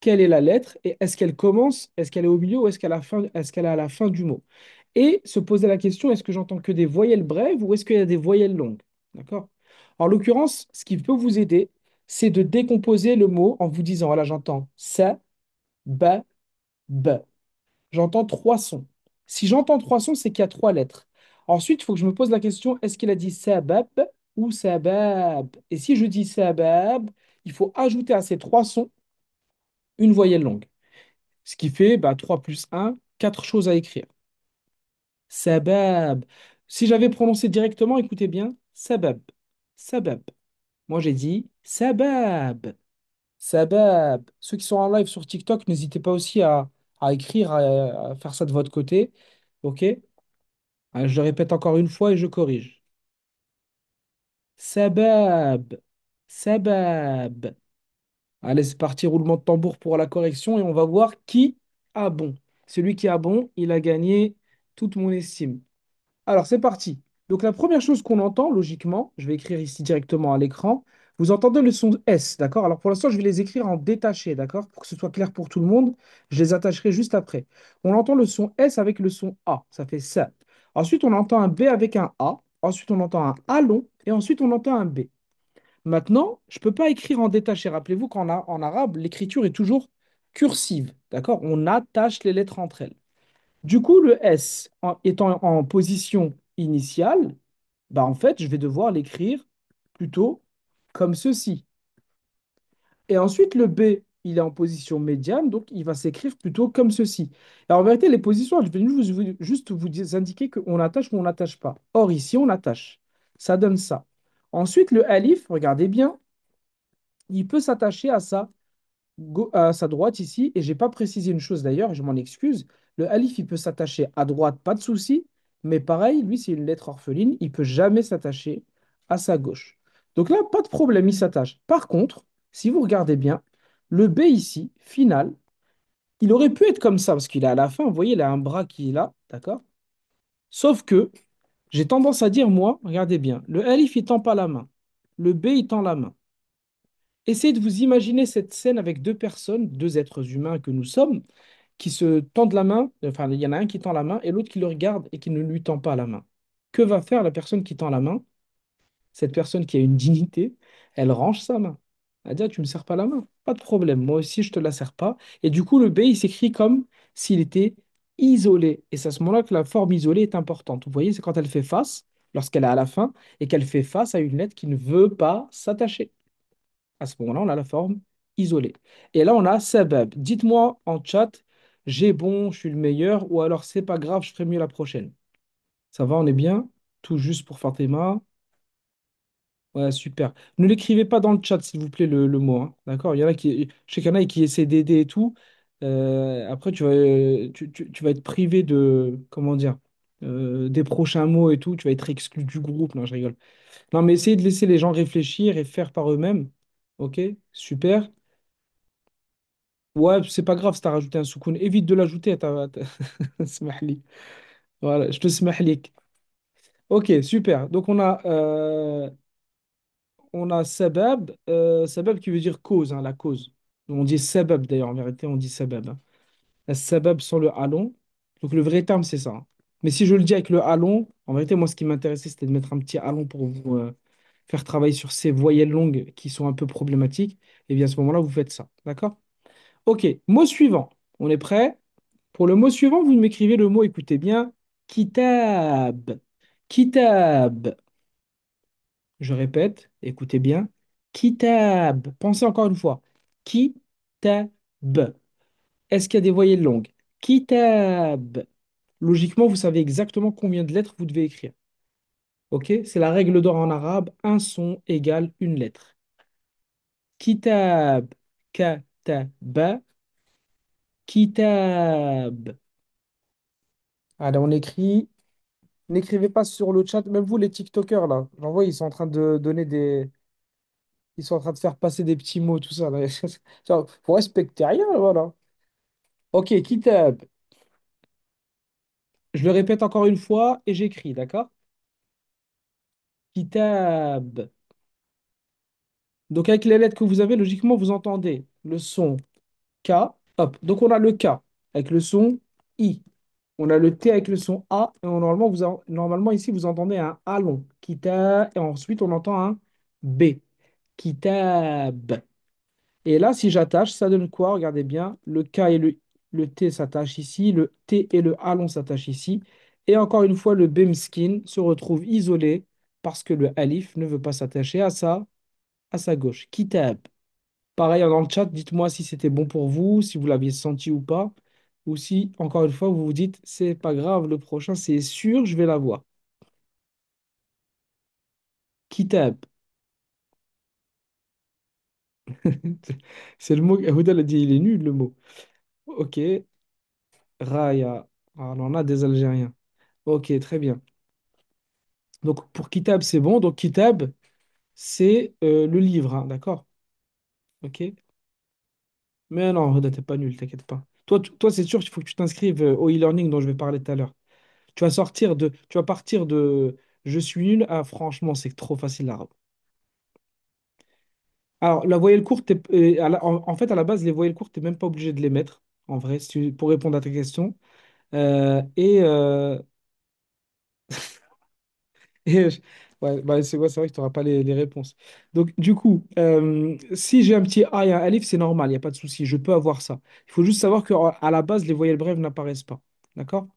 quelle est la lettre et est-ce qu'elle commence, est-ce qu'elle est au milieu ou est-ce qu'elle est à la fin du mot? Et se poser la question, est-ce que j'entends que des voyelles brèves ou est-ce qu'il y a des voyelles longues? D'accord? En l'occurrence, ce qui peut vous aider, c'est de décomposer le mot en vous disant, voilà, j'entends ça, ba, ba. J'entends trois sons. Si j'entends trois sons, c'est qu'il y a trois lettres. Ensuite, il faut que je me pose la question, est-ce qu'il a dit sabab ou sabab? Et si je dis sabab, il faut ajouter à ces trois sons une voyelle longue. Ce qui fait 3 plus un, quatre choses à écrire. Sabab. Si j'avais prononcé directement, écoutez bien, sabab. Sabab. Moi, j'ai dit sabab. Sabab. Ceux qui sont en live sur TikTok, n'hésitez pas aussi à écrire, à faire ça de votre côté. OK? Je le répète encore une fois et je corrige. Sabab. Sabab. Allez, c'est parti, roulement de tambour pour la correction et on va voir qui a bon. Celui qui a bon, il a gagné toute mon estime. Alors, c'est parti. Donc, la première chose qu'on entend, logiquement, je vais écrire ici directement à l'écran, vous entendez le son S, d'accord? Alors, pour l'instant, je vais les écrire en détaché, d'accord? Pour que ce soit clair pour tout le monde, je les attacherai juste après. On entend le son S avec le son A, ça fait ça. Ensuite, on entend un B avec un A. Ensuite, on entend un A long. Et ensuite, on entend un B. Maintenant, je ne peux pas écrire en détaché. Rappelez-vous qu'en arabe, l'écriture est toujours cursive, d'accord? On attache les lettres entre elles. Du coup, le S étant en position initiale, en fait, je vais devoir l'écrire plutôt comme ceci. Et ensuite, le B, il est en position médiane, donc il va s'écrire plutôt comme ceci. Alors, en vérité, les positions, je vais juste vous indiquer qu'on attache ou on n'attache pas. Or, ici, on attache. Ça donne ça. Ensuite, le alif, regardez bien, il peut s'attacher à sa droite ici, et j'ai pas précisé une chose d'ailleurs, et je m'en excuse. Le alif, il peut s'attacher à droite, pas de souci, mais pareil, lui, c'est une lettre orpheline, il peut jamais s'attacher à sa gauche. Donc là, pas de problème, il s'attache. Par contre, si vous regardez bien, le B ici, final, il aurait pu être comme ça, parce qu'il est à la fin, vous voyez, il a un bras qui est là, d'accord? Sauf que j'ai tendance à dire, moi, regardez bien, le alif, il tend pas la main, le B, il tend la main. Essayez de vous imaginer cette scène avec deux personnes, deux êtres humains que nous sommes, qui se tendent la main, enfin, il y en a un qui tend la main et l'autre qui le regarde et qui ne lui tend pas la main. Que va faire la personne qui tend la main? Cette personne qui a une dignité, elle range sa main. Elle dit, ah, tu me serres pas la main. Pas de problème, moi aussi, je te la serre pas. Et du coup, le B, il s'écrit comme s'il était isolé. Et c'est à ce moment-là que la forme isolée est importante. Vous voyez, c'est quand elle fait face, lorsqu'elle est à la fin, et qu'elle fait face à une lettre qui ne veut pas s'attacher. À ce moment-là, on a la forme isolée. Et là, on a sabab. Dites-moi en chat, j'ai bon, je suis le meilleur, ou alors c'est pas grave, je ferai mieux la prochaine. Ça va, on est bien? Tout juste pour Fatima. Ouais, super. Ne l'écrivez pas dans le chat, s'il vous plaît, le mot, hein. D'accord? Il y en a qui, je sais qu'il y en a qui essaient d'aider et tout. Après, tu vas être privé de, comment dire, des prochains mots et tout. Tu vas être exclu du groupe. Non, je rigole. Non, mais essayez de laisser les gens réfléchir et faire par eux-mêmes. Ok? Super. Ouais, c'est pas grave si t'as rajouté un soukoun. Évite de l'ajouter. Smahli. Voilà, je te smahlik. Ok, super. Donc on a sabab, sabab qui veut dire cause, hein, la cause. On dit sabab d'ailleurs, en vérité, on dit sabab, hein. La sabab sans le halon. Donc le vrai terme, c'est ça, hein. Mais si je le dis avec le halon, en vérité, moi, ce qui m'intéressait, c'était de mettre un petit halon pour vous faire travailler sur ces voyelles longues qui sont un peu problématiques. Et bien à ce moment-là, vous faites ça. D'accord? Ok, mot suivant. On est prêt? Pour le mot suivant, vous m'écrivez le mot, écoutez bien, kitab. Kitab. Je répète, écoutez bien, kitab. Pensez encore une fois. Kitab. Est-ce qu'il y a des voyelles longues? Kitab. Logiquement, vous savez exactement combien de lettres vous devez écrire. Ok? C'est la règle d'or en arabe. Un son égale une lettre. Kitab. Kataba. Kitab. Allez, on écrit. N'écrivez pas sur le chat, même vous les TikTokers là. J'en vois, ils sont en train de donner des. Ils sont en train de faire passer des petits mots, tout ça, là. Genre, faut respecter rien, voilà. Ok, kitab. Je le répète encore une fois et j'écris, d'accord? Kitab. Donc avec les lettres que vous avez, logiquement, vous entendez le son K. Hop. Donc on a le K avec le son I. On a le T avec le son A. Et normalement, normalement, ici, vous entendez un A long. Kita. Et ensuite, on entend un B. Kitab. Et là, si j'attache, ça donne quoi? Regardez bien. Le K et le T s'attachent ici. Le T et le A long s'attachent ici. Et encore une fois, le B mskin se retrouve isolé parce que le alif ne veut pas s'attacher à sa gauche. Kitab. Pareil, dans le chat, dites-moi si c'était bon pour vous, si vous l'aviez senti ou pas. Ou si, encore une fois, vous vous dites, c'est pas grave, le prochain, c'est sûr, je vais l'avoir. Kitab. C'est le mot. Houda l'a dit, il est nul, le mot. Ok. Raya. Ah, on a des Algériens. Ok, très bien. Donc, pour Kitab, c'est bon. Donc, Kitab, c'est le livre, hein, d'accord? Ok. Mais non, Houda, t'es pas nul, t'inquiète pas. Toi, c'est sûr qu'il faut que tu t'inscrives au e-learning dont je vais parler tout à l'heure. Tu vas partir de je suis nul à franchement, c'est trop facile l'arabe. Alors, la voyelle courte, en fait, à la base, les voyelles courtes, tu n'es même pas obligé de les mettre, en vrai, pour répondre à ta question. Euh, et euh, et ouais, bah, ouais, c'est vrai que tu n'auras pas les réponses. Donc, du coup, si j'ai un petit A et un alif, c'est normal, il n'y a pas de souci, je peux avoir ça. Il faut juste savoir qu'à la base, les voyelles brèves n'apparaissent pas. D'accord?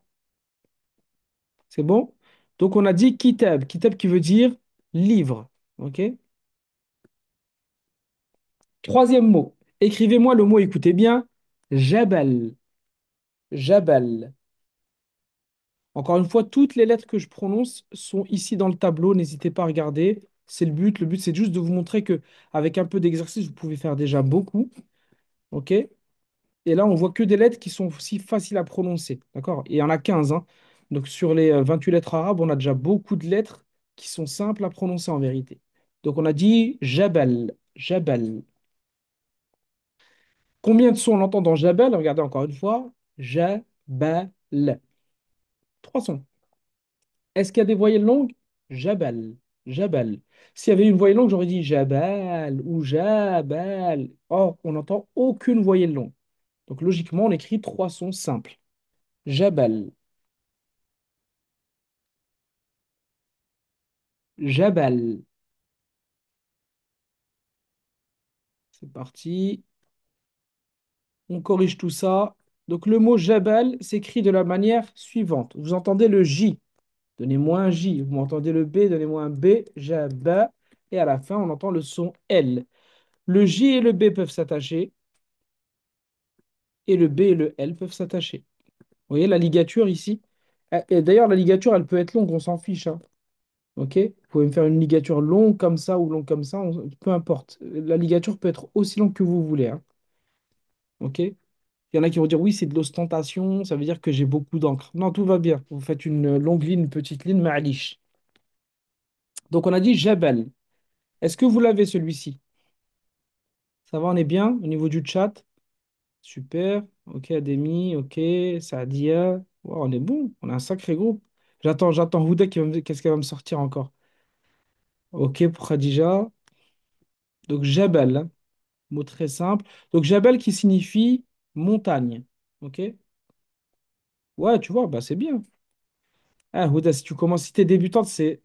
C'est bon? Donc, on a dit kitab. Kitab qui veut dire livre. OK? Troisième mot. Écrivez-moi le mot, écoutez bien. Jabal. Jabal. Encore une fois, toutes les lettres que je prononce sont ici dans le tableau. N'hésitez pas à regarder. C'est le but. Le but, c'est juste de vous montrer que avec un peu d'exercice, vous pouvez faire déjà beaucoup. OK? Et là, on voit que des lettres qui sont aussi faciles à prononcer. D'accord? Et il y en a 15, hein. Donc, sur les 28 lettres arabes, on a déjà beaucoup de lettres qui sont simples à prononcer en vérité. Donc, on a dit Jabal. Jabal. Combien de sons on entend dans Jabal? Regardez encore une fois. Jabal. Trois sons. Est-ce qu'il y a des voyelles longues? Jabal. Jabal. S'il y avait une voyelle longue, j'aurais dit Jabal ou Jabal. Or, on n'entend aucune voyelle longue. Donc logiquement, on écrit trois sons simples. Jabal. Jabal. C'est parti. On corrige tout ça. Donc le mot Jabal s'écrit de la manière suivante. Vous entendez le J. Donnez-moi un J. Vous m'entendez le B. Donnez-moi un B. Jaba. Et à la fin, on entend le son L. Le J et le B peuvent s'attacher. Et le B et le L peuvent s'attacher. Vous voyez la ligature ici? Et d'ailleurs, la ligature, elle peut être longue, on s'en fiche, hein. Ok? Vous pouvez me faire une ligature longue comme ça ou longue comme ça, peu importe. La ligature peut être aussi longue que vous voulez, hein. Ok? Il y en a qui vont dire oui, c'est de l'ostentation, ça veut dire que j'ai beaucoup d'encre. Non, tout va bien. Vous faites une longue ligne, une petite ligne, ma'alish. Donc on a dit Jabal. Est-ce que vous l'avez celui-ci? Ça va, on est bien au niveau du chat? Super. Ok, Ademi, ok, Saadia. Wow, on est bon, on a un sacré groupe. J'attends Houda qu'est-ce qu'elle va me sortir encore. Ok, pour Khadija. Donc Jabal, hein, mot très simple. Donc Jabal qui signifie montagne. Ok? Ouais, tu vois, bah c'est bien. Ah, Houda, si tu commences, si t'es débutante, c'est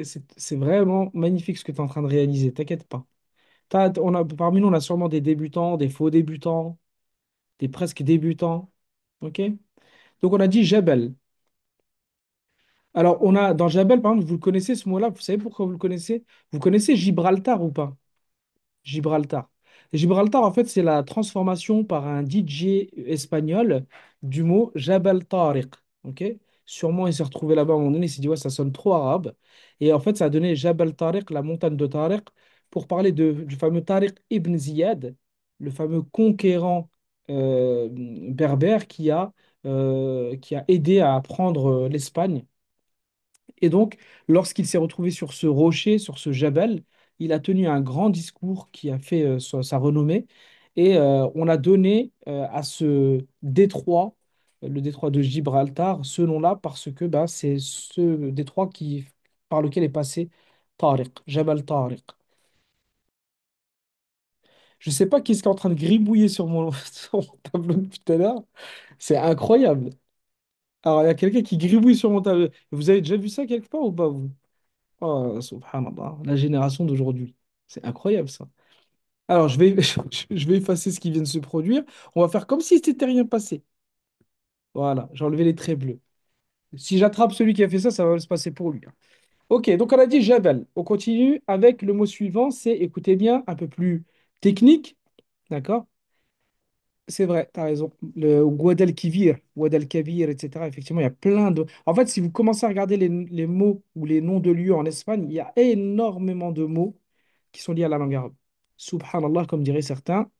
vraiment magnifique ce que tu es en train de réaliser. T'inquiète pas. Parmi nous, on a sûrement des débutants, des faux débutants, des presque débutants. Ok? Donc on a dit Jabal. Alors, on a dans Jabal, par exemple, vous le connaissez ce mot-là, vous savez pourquoi vous le connaissez? Vous connaissez Gibraltar ou pas? Gibraltar. Et Gibraltar, en fait, c'est la transformation par un DJ espagnol du mot Jabal Tariq. Ok? Sûrement, il s'est retrouvé là-bas à un moment donné, il s'est dit, ouais, ça sonne trop arabe. Et en fait, ça a donné Jabal Tariq, la montagne de Tariq, pour parler du fameux Tariq ibn Ziyad, le fameux conquérant berbère qui a qui a aidé à apprendre l'Espagne. Et donc, lorsqu'il s'est retrouvé sur ce rocher, sur ce Jebel, il a tenu un grand discours qui a fait sa renommée. Et on a donné à ce détroit, le détroit de Gibraltar, ce nom-là parce que bah, c'est ce détroit par lequel est passé Tariq, Jebel Tariq. Je ne sais pas qui est-ce qui est en train de gribouiller sur sur mon tableau depuis tout à l'heure. C'est incroyable. Alors, il y a quelqu'un qui gribouille sur mon tableau. Vous avez déjà vu ça quelque part ou pas, vous? Oh, subhanallah, la génération d'aujourd'hui. C'est incroyable ça. Alors, je vais effacer ce qui vient de se produire. On va faire comme si c'était rien passé. Voilà, j'ai enlevé les traits bleus. Si j'attrape celui qui a fait ça, ça va se passer pour lui, hein. Ok, donc on a dit Jabal. On continue avec le mot suivant, c'est, écoutez bien, un peu plus technique. D'accord? C'est vrai, tu as raison. Le Guadalquivir, Guadalquivir, etc. Effectivement, il y a plein de. En fait, si vous commencez à regarder les mots ou les noms de lieux en Espagne, il y a énormément de mots qui sont liés à la langue arabe. Subhanallah, comme diraient certains,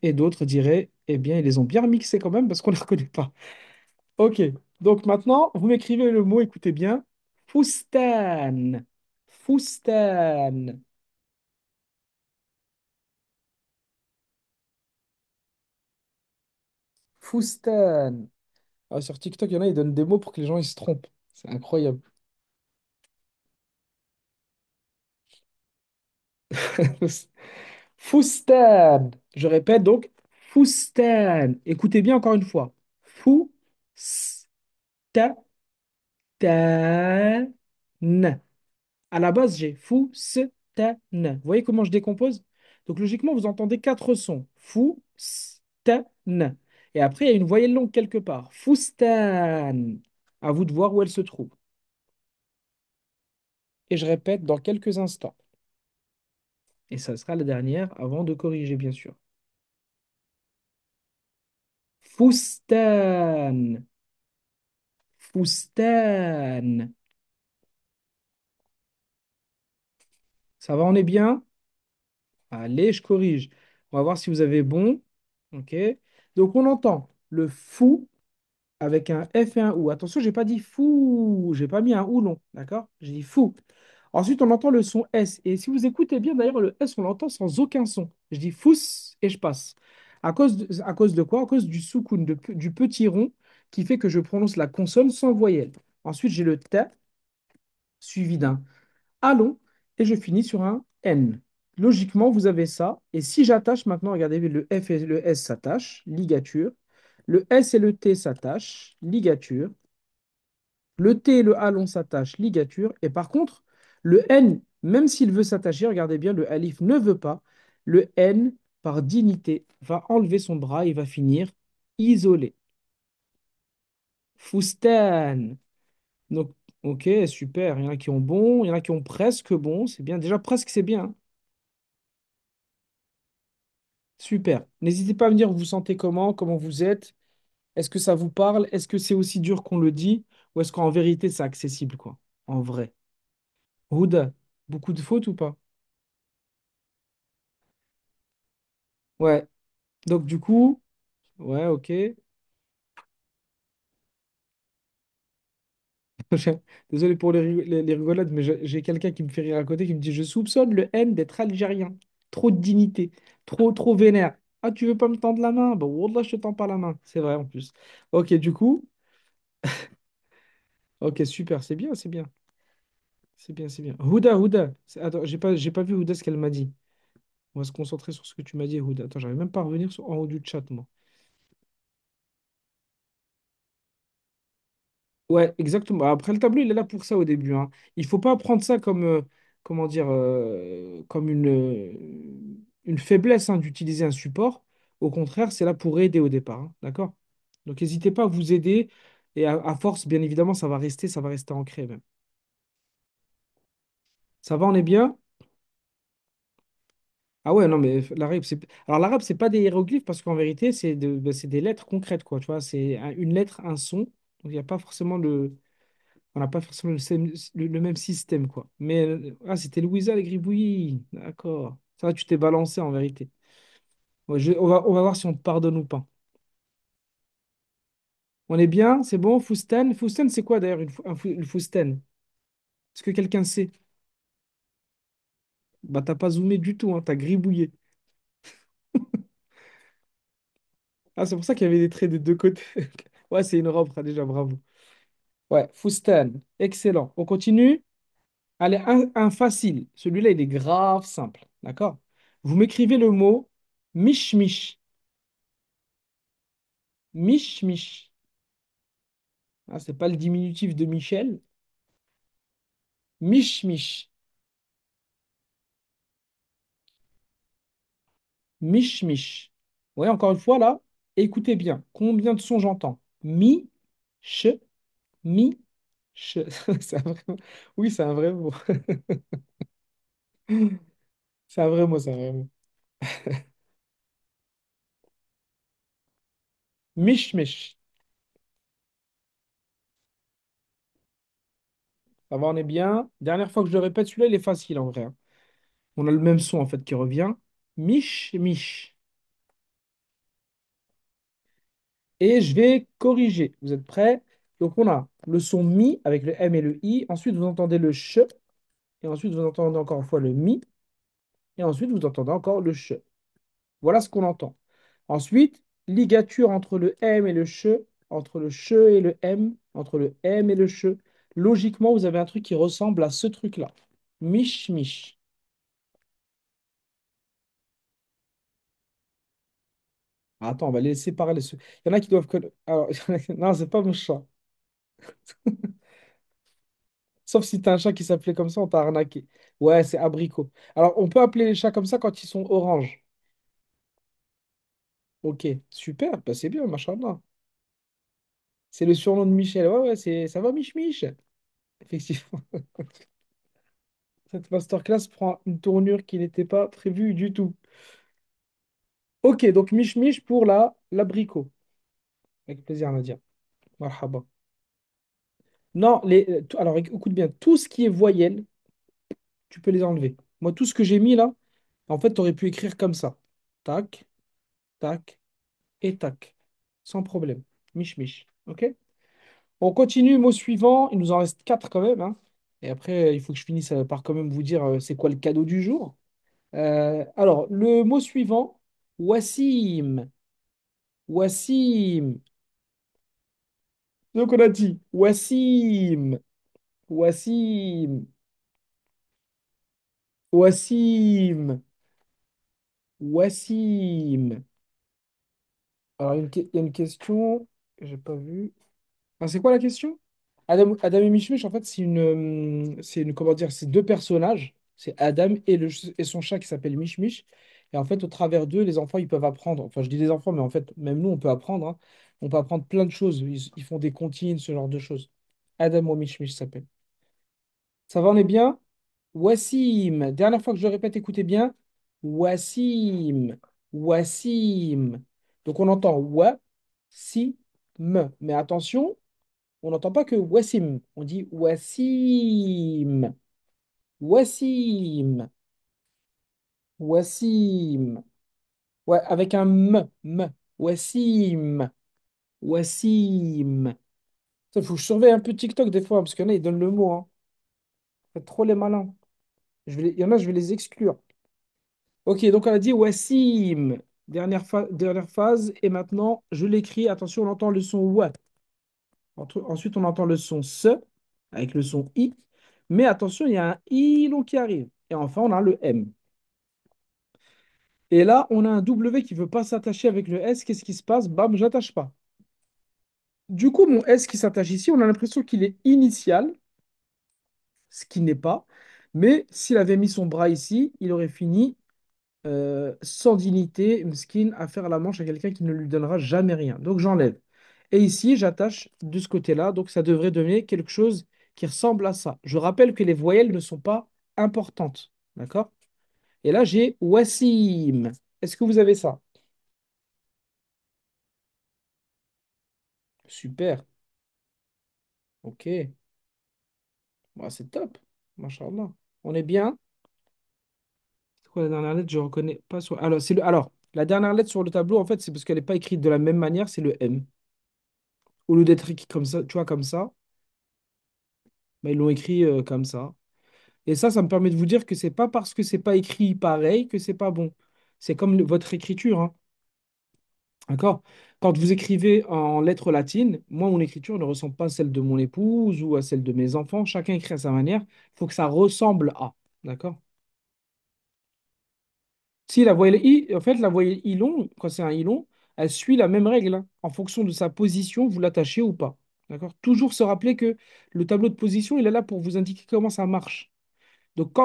et d'autres diraient, eh bien, ils les ont bien mixés quand même parce qu'on ne les reconnaît pas. Ok, donc maintenant, vous m'écrivez le mot, écoutez bien, Foustan. Foustan. Foustan. Ah, sur TikTok, il y en a, ils donnent des mots pour que les gens ils se trompent. C'est incroyable. Foustan. Je répète donc, Foustan. Écoutez bien encore une fois. Foustan. À la base, j'ai Foustan. Vous voyez comment je décompose? Donc logiquement, vous entendez quatre sons. Foustan. Et après, il y a une voyelle longue quelque part. Foustan. À vous de voir où elle se trouve. Et je répète dans quelques instants. Et ça sera la dernière avant de corriger, bien sûr. Foustan. Foustan. Ça va, on est bien? Allez, je corrige. On va voir si vous avez bon. OK. Donc, on entend le fou avec un F et un OU. Attention, j'ai pas dit fou. J'ai pas mis un OU long. D'accord? J'ai dit fou. Ensuite, on entend le son S. Et si vous écoutez bien, d'ailleurs, le S, on l'entend sans aucun son. Je dis fous et je passe. À cause de quoi? À cause du soukoun, du petit rond qui fait que je prononce la consonne sans voyelle. Ensuite, j'ai le T suivi d'un allons, et je finis sur un N. Logiquement, vous avez ça. Et si j'attache maintenant, regardez, le F et le S s'attachent, ligature. Le S et le T s'attachent, ligature. Le T et le allon s'attachent, ligature. Et par contre, le N, même s'il veut s'attacher, regardez bien, le alif ne veut pas. Le N, par dignité, va enlever son bras et va finir isolé. Foustan. Donc, ok, super. Il y en a qui ont bon, il y en a qui ont presque bon. C'est bien. Déjà, presque, c'est bien, hein. Super. N'hésitez pas à me dire vous vous sentez comment vous êtes. Est-ce que ça vous parle? Est-ce que c'est aussi dur qu'on le dit? Ou est-ce qu'en vérité, c'est accessible, quoi? En vrai. Houda, beaucoup de fautes ou pas? Ouais. Donc, du coup, ouais, ok. Désolé pour les rigolades, mais j'ai quelqu'un qui me fait rire à côté qui me dit, je soupçonne le N d'être algérien. Trop de dignité. Trop vénère. Ah, tu veux pas me tendre la main? Bah, wallah, je te tends pas la main. C'est vrai en plus. Ok, du coup, ok, super, c'est bien, c'est bien. C'est bien, c'est bien. Houda. Attends, j'ai pas vu Houda ce qu'elle m'a dit. On va se concentrer sur ce que tu m'as dit, Houda. Attends, j'arrive même pas à revenir en haut du chat, moi. Ouais, exactement. Après, le tableau, il est là pour ça au début, hein. Il faut pas prendre ça comme, comment dire, comme une faiblesse, hein, d'utiliser un support. Au contraire, c'est là pour aider au départ, hein. D'accord? Donc, n'hésitez pas à vous aider. Et à force, bien évidemment, ça va rester ancré même. Ça va, on est bien? Ah ouais, non, mais l'arabe, c'est... Alors l'arabe, c'est pas des hiéroglyphes parce qu'en vérité, c'est des lettres concrètes, quoi. Tu vois, c'est une lettre, un son. Donc il n'y a pas forcément On n'a pas forcément le même système, quoi. Mais, ah, c'était Louisa les gribouillis. D'accord. Ça, tu t'es balancé en vérité. Ouais, on va voir si on te pardonne ou pas. On est bien, c'est bon, Foustan. Foustan, c'est quoi d'ailleurs une Foustan? Est-ce que quelqu'un sait? Bah, t'as pas zoomé du tout, hein, t'as gribouillé. Ah, c'est pour ça qu'il y avait des traits des deux côtés. Ouais, c'est une robe, déjà, bravo. Ouais, Foustan, excellent. On continue? Allez, un facile. Celui-là, il est grave simple. D'accord? Vous m'écrivez le mot miche-miche. Miche-miche. Ah, c'est pas le diminutif de Michel. Miche-miche. Miche-miche. Ouais, encore une fois, là, écoutez bien. Combien de sons j'entends? Mi, che, mi, che. C'est un vrai mot. Oui, c'est un vrai mot. C'est un vrai mot, c'est un vrai mot. Miche-miche. Ça va, on est bien. Dernière fois que je le répète, celui-là, il est facile en vrai, hein. On a le même son en fait qui revient. Miche-miche. Et je vais corriger. Vous êtes prêts? Donc on a le son mi avec le M et le I. Ensuite, vous entendez le ch. Et ensuite, vous entendez encore une fois le mi. Et ensuite, vous entendez encore le ch. Voilà ce qu'on entend. Ensuite, ligature entre le M et le ch, entre le ch et le M, entre le M et le ch. Logiquement, vous avez un truc qui ressemble à ce truc-là. Mich, mich. Attends, on va les laisser parler. Il y en a qui doivent connaître. Alors, non, c'est pas mon chat. Sauf si t'as un chat qui s'appelait comme ça, on t'a arnaqué. Ouais, c'est abricot. Alors, on peut appeler les chats comme ça quand ils sont orange. Ok, super, bah c'est bien, machallah. C'est le surnom de Michel. Ouais, ouais, ça va, Mich Mich? Effectivement. Cette masterclass prend une tournure qui n'était pas prévue du tout. Ok, donc Mich Mich pour l'abricot. Avec plaisir, Nadia. Marhaba. Non, alors écoute bien, tout ce qui est voyelle, tu peux les enlever. Moi, tout ce que j'ai mis là, en fait, tu aurais pu écrire comme ça. Tac, tac et tac. Sans problème. Mich Mich. Ok? On continue, mot suivant. Il nous en reste quatre quand même, hein. Et après, il faut que je finisse par quand même vous dire c'est quoi le cadeau du jour. Alors, le mot suivant, Wassim. Wassim. Donc, on a dit Wassim. Wassim. Wassim. Wassim. Alors, il y a une question que j'ai pas vue. Ah, c'est quoi la question? Adam et Mishmish, en fait, comment dire, c'est deux personnages. C'est Adam et son chat qui s'appelle Mishmish. Et en fait, au travers d'eux, les enfants, ils peuvent apprendre. Enfin, je dis les enfants, mais en fait, même nous, on peut apprendre, hein. On peut apprendre plein de choses. Ils font des comptines, ce genre de choses. Adam ou Mishmish s'appelle. Ça va, on est bien? Wassim. Dernière fois que je le répète, écoutez bien. Wassim. Wassim. Donc, on entend wa, si, me. Mais attention. On n'entend pas que Wassim, on dit Wassim, Wassim, Wassim. Ouais, avec un M, Wassim, Wassim. Il faut que je surveille un peu TikTok des fois, parce qu'il y en a, ils donnent le mot, hein. Faites trop les malins. Il y en a, je vais les exclure. Ok, donc on a dit Wassim. Dernière phase, et maintenant, je l'écris. Attention, on entend le son Wa. Ensuite, on entend le son Se, avec le son I. Mais attention, il y a un I long qui arrive. Et enfin, on a le M. Et là, on a un W qui ne veut pas s'attacher avec le S. Qu'est-ce qui se passe? Bam, j'attache pas. Du coup, mon S qui s'attache ici, on a l'impression qu'il est initial, ce qui n'est pas. Mais s'il avait mis son bras ici, il aurait fini sans dignité, mesquine, à faire la manche à quelqu'un qui ne lui donnera jamais rien. Donc j'enlève. Et ici, j'attache de ce côté-là. Donc ça devrait donner quelque chose qui ressemble à ça. Je rappelle que les voyelles ne sont pas importantes. D'accord? Et là, j'ai Wassim. Est-ce que vous avez ça? Super. Ok. Bah, c'est top. Machallah. On est bien. C'est quoi la dernière lettre? Je ne reconnais pas. Alors, la dernière lettre sur le tableau, en fait, c'est parce qu'elle n'est pas écrite de la même manière, c'est le M. Au lieu d'être écrit comme ça, tu vois, comme ça, bah, ils l'ont écrit comme ça. Et ça me permet de vous dire que c'est pas parce que c'est pas écrit pareil que c'est pas bon. C'est comme votre écriture, hein. D'accord? Quand vous écrivez en lettres latines, moi, mon écriture ne ressemble pas à celle de mon épouse ou à celle de mes enfants. Chacun écrit à sa manière. Il faut que ça ressemble à. D'accord? Si la voyelle I, en fait, la voyelle I long, quand c'est un I long, elle suit la même règle, hein. En fonction de sa position, vous l'attachez ou pas. D'accord? Toujours se rappeler que le tableau de position, il est là pour vous indiquer comment ça marche. Donc,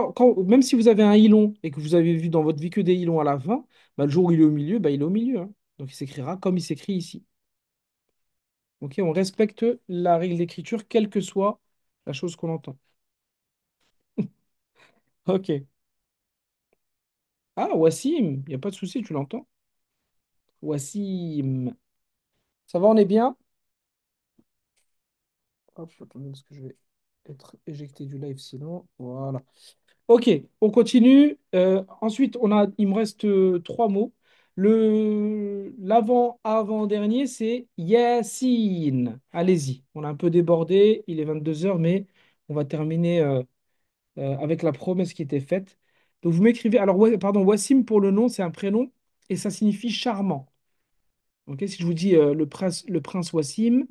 même si vous avez un I long et que vous avez vu dans votre vie que des I longs à la fin, bah, le jour où il est au milieu, bah, il est au milieu, hein. Donc, il s'écrira comme il s'écrit ici. Ok? On respecte la règle d'écriture, quelle que soit la chose qu'on entend. Ok. Ah, Wassim, il n'y a pas de souci, tu l'entends? Wassim. Ça va, on est bien? Hop, attendez, parce que je vais être éjecté du live sinon. Voilà. Ok, on continue. Ensuite, il me reste trois mots. L'avant-avant-dernier, c'est Yassine. Allez-y. On a un peu débordé. Il est 22 heures, mais on va terminer avec la promesse qui était faite. Donc, vous m'écrivez. Alors, pardon, Wassim pour le nom, c'est un prénom et ça signifie charmant. Ok, si je vous dis le prince Wassim,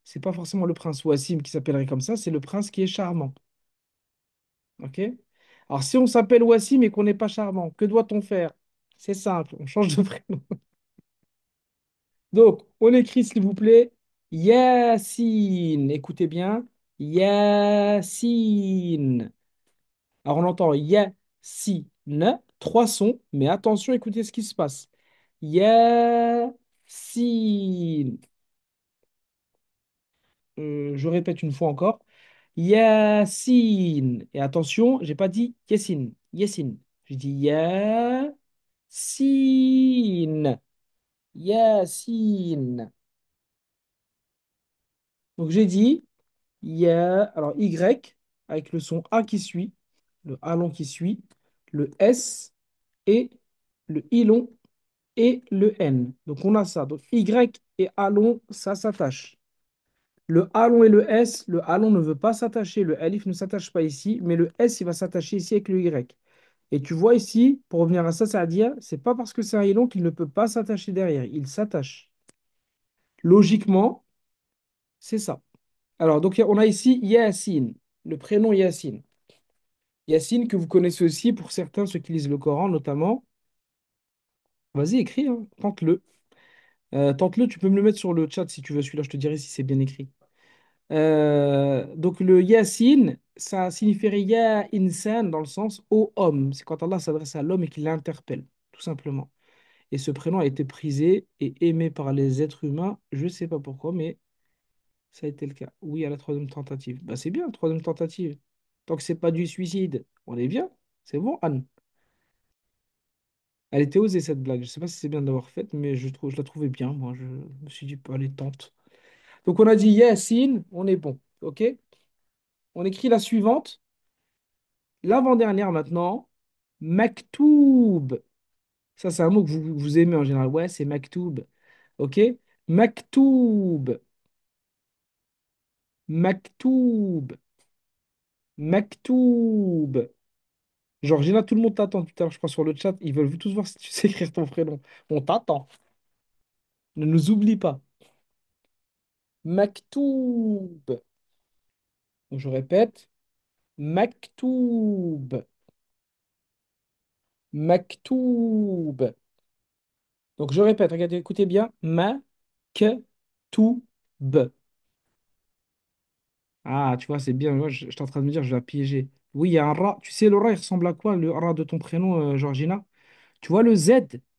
c'est pas forcément le prince Wassim qui s'appellerait comme ça, c'est le prince qui est charmant. Ok? Alors, si on s'appelle Wassim et qu'on n'est pas charmant, que doit-on faire? C'est simple, on change de prénom. Donc, on écrit, s'il vous plaît, Yassine. Écoutez bien, Yassine. Alors, on entend Yassine, trois sons, mais attention, écoutez ce qui se passe. Yassine. Je répète une fois encore. Yassine. Et attention, j'ai pas dit Yassine. Yassine. J'ai dit Yassine. Yassine. Donc j'ai dit alors Y avec le son A qui suit, le A long qui suit, le S et le I long et le N. Donc on a ça. Donc Y et A long, ça s'attache. Le A long et le S, le A long ne veut pas s'attacher, le alif ne s'attache pas ici, mais le S, il va s'attacher ici avec le Y. Et tu vois ici, pour revenir à ça, ça veut dire, c'est pas parce que c'est un I long qu'il ne peut pas s'attacher derrière, il s'attache. Logiquement, c'est ça. Alors, donc on a ici Yassine, le prénom Yassine. Yassine que vous connaissez aussi pour certains, ceux qui lisent le Coran notamment. Vas-y, écris, hein, tente-le. Tente-le, tu peux me le mettre sur le chat si tu veux, celui-là, je te dirai si c'est bien écrit. Donc le Yassine, ça signifierait Ya Insan dans le sens ô homme. C'est quand Allah s'adresse à l'homme et qu'il l'interpelle, tout simplement. Et ce prénom a été prisé et aimé par les êtres humains. Je ne sais pas pourquoi, mais ça a été le cas. Oui, à la troisième tentative. Bah, c'est bien, troisième tentative. Tant que c'est pas du suicide, on est bien. C'est bon, Anne. Elle était osée cette blague. Je sais pas si c'est bien d'avoir faite, mais je la trouvais bien. Moi, je me suis dit, allez, tente. Donc on a dit Yassine, on est bon. OK? On écrit la suivante. L'avant-dernière maintenant, maktoub. Ça, c'est un mot que vous aimez en général. Ouais, c'est maktoub. OK? Maktoub. Maktoub. Maktoub. Georgina, tout le monde t'attend tout à l'heure, je crois, sur le chat. Ils veulent tous voir si tu sais écrire ton prénom. On t'attend. Ne nous oublie pas. Maktoub. Donc, je répète. Maktoub. Maktoub. Donc, je répète. Regardez, écoutez bien. Maktoub. Ah, tu vois, c'est bien. Moi, j'étais en train de me dire, je vais la piéger. Oui, il y a un rat. Tu sais, le rat, il ressemble à quoi, le rat de ton prénom, Georgina? Tu vois, le Z,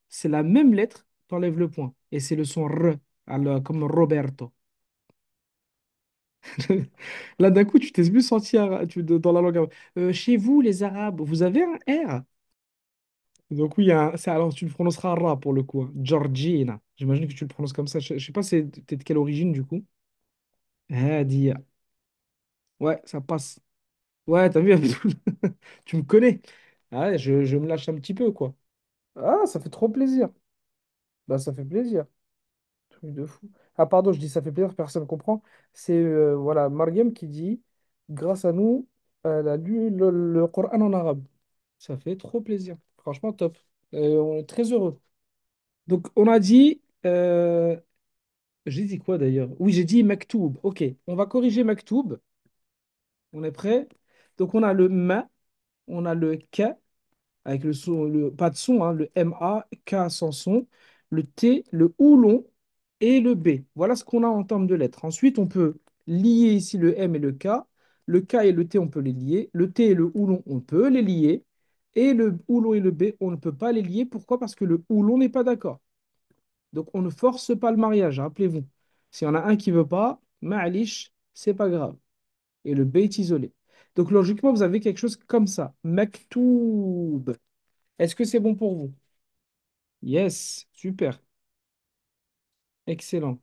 c'est la même lettre, t'enlèves le point. Et c'est le son R, comme Roberto. Là, d'un coup, tu t'es plus senti dans la langue arabe. Chez vous, les Arabes, vous avez un R? Donc, oui, alors tu le prononceras Ra pour le coup, hein. Georgina. J'imagine que tu le prononces comme ça. Je sais pas, t'es de quelle origine du coup? Hadia. Ouais, ça passe. Ouais, t'as vu, Abdoul. Tu me connais. Ah ouais, je me lâche un petit peu, quoi. Ah, ça fait trop plaisir. Bah, ça fait plaisir. Truc de fou. Ah, pardon, je dis ça fait plaisir, personne ne comprend. C'est voilà, Mariam qui dit, grâce à nous, elle a lu le Coran en arabe. Ça fait trop plaisir. Franchement, top. On est très heureux. Donc, on a dit, j'ai dit quoi d'ailleurs? Oui, j'ai dit Maktoub. Ok, on va corriger Maktoub. On est prêt? Donc, on a le ma, on a le k avec le son, pas de son, hein, le ma, k sans son, le t, le oulon et le b. Voilà ce qu'on a en termes de lettres. Ensuite, on peut lier ici le m et le k. Le k et le t, on peut les lier. Le t et le oulon, on peut les lier. Et le oulon et le b, on ne peut pas les lier. Pourquoi? Parce que le oulon n'est pas d'accord. Donc, on ne force pas le mariage, rappelez-vous. S'il y en a un qui veut pas, ma'alish, c'est pas grave. Et le B est isolé. Donc, logiquement, vous avez quelque chose comme ça. Maktoub. Est-ce que c'est bon pour vous? Yes, super, excellent.